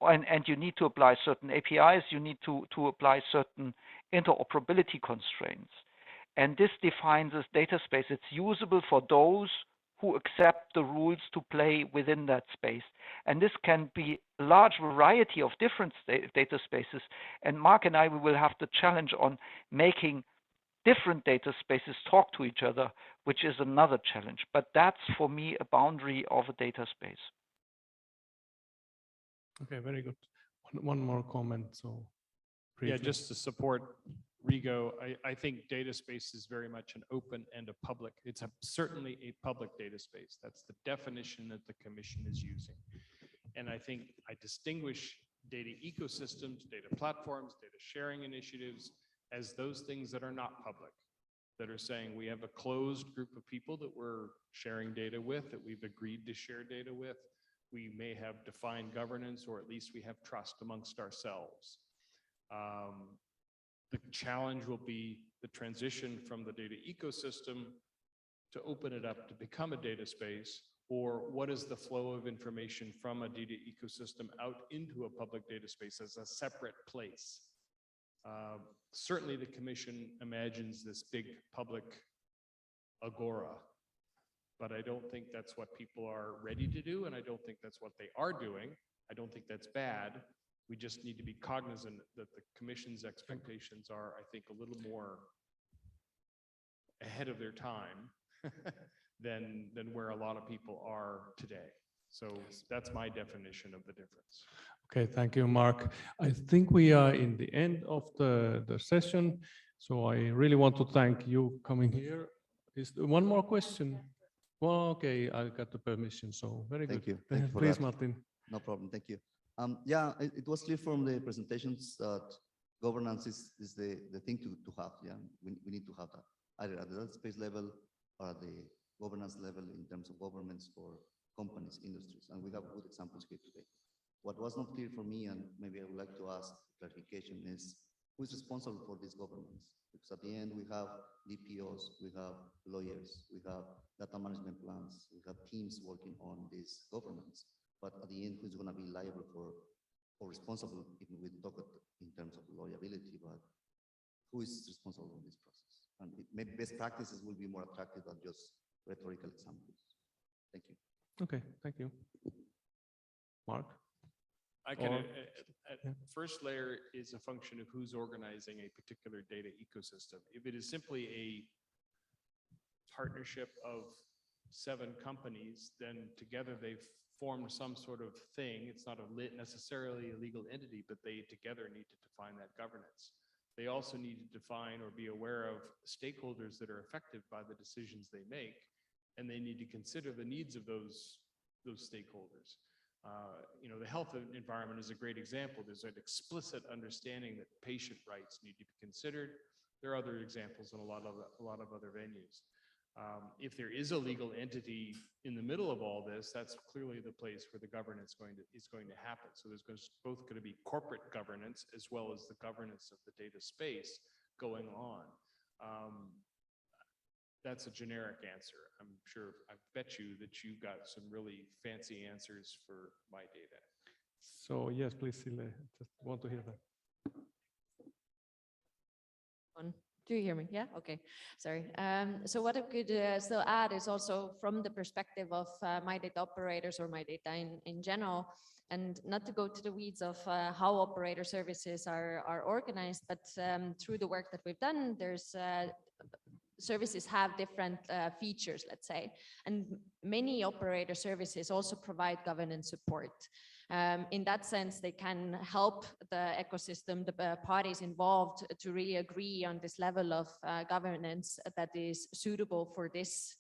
and you need to apply certain APIs, you need to apply certain interoperability constraints. And this defines this data space. It's usable for those who accept the rules to play within that space. And this can be a large variety of different data spaces. And Mark and I, we will have the challenge on making different data spaces talk to each other, which is another challenge. But that's, for me, a boundary of a data space. Okay, very good. One more comment. So briefly. Yeah, just to support Rigo, I think data space is very much an open and a public. It's certainly a public data space. That's the definition that the Commission is using. And I think I distinguish data ecosystems, data platforms, data sharing initiatives as those things that are not public, that are saying we have a closed group of people that we're sharing data with, that we've agreed to share data with. We may have defined governance, or at least we have trust amongst ourselves. The challenge will be the transition from the data ecosystem to open it up to become a data space, or what is the flow of information from a data ecosystem out into a public data space as a separate place. Certainly the Commission imagines this big public agora, but I don't think that's what people are ready to do, and I don't think that's what they are doing. I don't think that's bad. We just need to be cognizant that the Commission's expectations are, I think, a little more ahead of their time than where a lot of people are today. So that's my definition of the difference. Okay, thank you, Mark. I think we are in the end of the session. So I really want to thank you coming here. Is there one more question? Well, okay, I got the permission, so very good. Thank you. Thank you for Please, that. Martin. No problem. Thank you. Yeah, it was clear from the presentations that governance is the thing to have. Yeah, we need to have that either at the data space level or at the governance level in terms of governments for companies, industries, and we have good examples here today. What was not clear for me, and maybe I would like to ask clarification, is who is responsible for this governance? Because at the end we have DPOs, we have lawyers, we have data management plans, we have teams working on this governance. But at the end, who's going to be liable for or responsible, even we talk in terms of liability, but who is responsible in this process? And maybe best practices will be more attractive than just rhetorical examples. Thank you. Okay, thank you. Mark? I can, first layer is a function of who's organizing a particular data ecosystem. If it is simply a partnership of 7 companies, then together they've formed some sort of thing. It's not necessarily a legal entity, but they together need to define that governance. They also need to define or be aware of stakeholders that are affected by the decisions they make, and they need to consider the needs of those stakeholders. You know, the health environment is a great example. There's an explicit understanding that patient rights need to be considered. There are other examples in a lot of other venues. If there is a legal entity in the middle of all this, that's clearly the place where the governance is going to happen. So there's both going to be corporate governance as well as the governance of the data space going on. That's a generic answer. I'm sure, I bet you that you got some really fancy answers for MyData. So yes, please, Sille, just want to hear that. Do you hear me? Yeah, okay, sorry. So what I could still add is also from the perspective of MyData operators or MyData in general, and not to go to the weeds of how operator services are organized, but through the work that we've done, there's services have different features, let's say, and many operator services also provide governance support. In that sense, they can help the ecosystem, the parties involved, to really agree on this level of governance that is suitable for this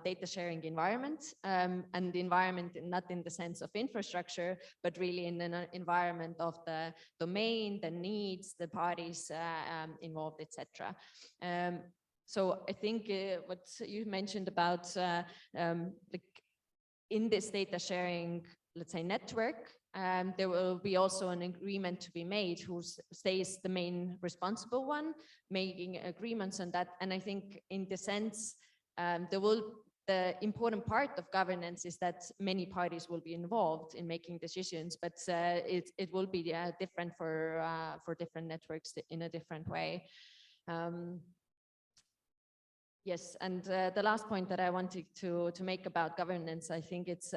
data sharing environment, and the environment not in the sense of infrastructure, but really in an environment of the domain, the needs, the parties involved, etc. So I think what you mentioned about like in this data sharing, let's say, network, there will be also an agreement to be made who stays the main responsible one, making agreements on that. And I think in the sense, the important part of governance is that many parties will be involved in making decisions, but it will be different for different networks in a different way. Yes, and the last point that I wanted to make about governance, I think it's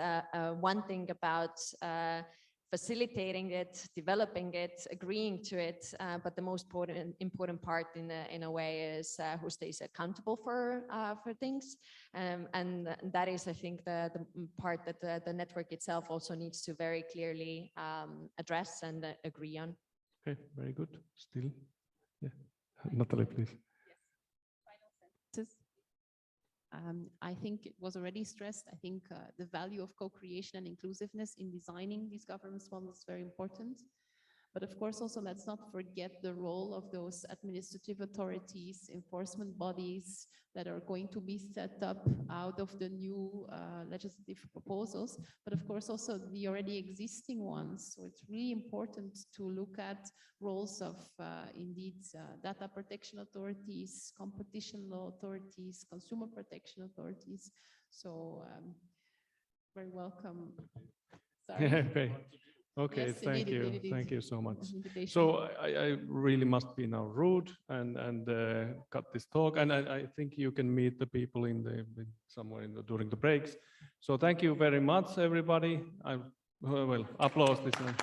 one thing about facilitating it, developing it, agreeing to it, but the most important part in a way is who stays accountable for things, and that is, I think, the part that the network itself also needs to very clearly address and agree on. Okay, very good. Still, yeah. Natalie, please. I think it was already stressed. I think the value of co-creation and inclusiveness in designing these governance models is very important. But of course, also let's not forget the role of those administrative authorities, enforcement bodies that are going to be set up out of the new legislative proposals, but of course also the already existing ones. So it's really important to look at roles of indeed data protection authorities, competition law authorities, consumer protection authorities. So very welcome. Sorry. Okay, Yes, thank you. indeed. Thank you so much. So I really must be now rude and cut this talk. And I think you can meet the people somewhere during the breaks. So thank you very much, everybody. Well, applause this one.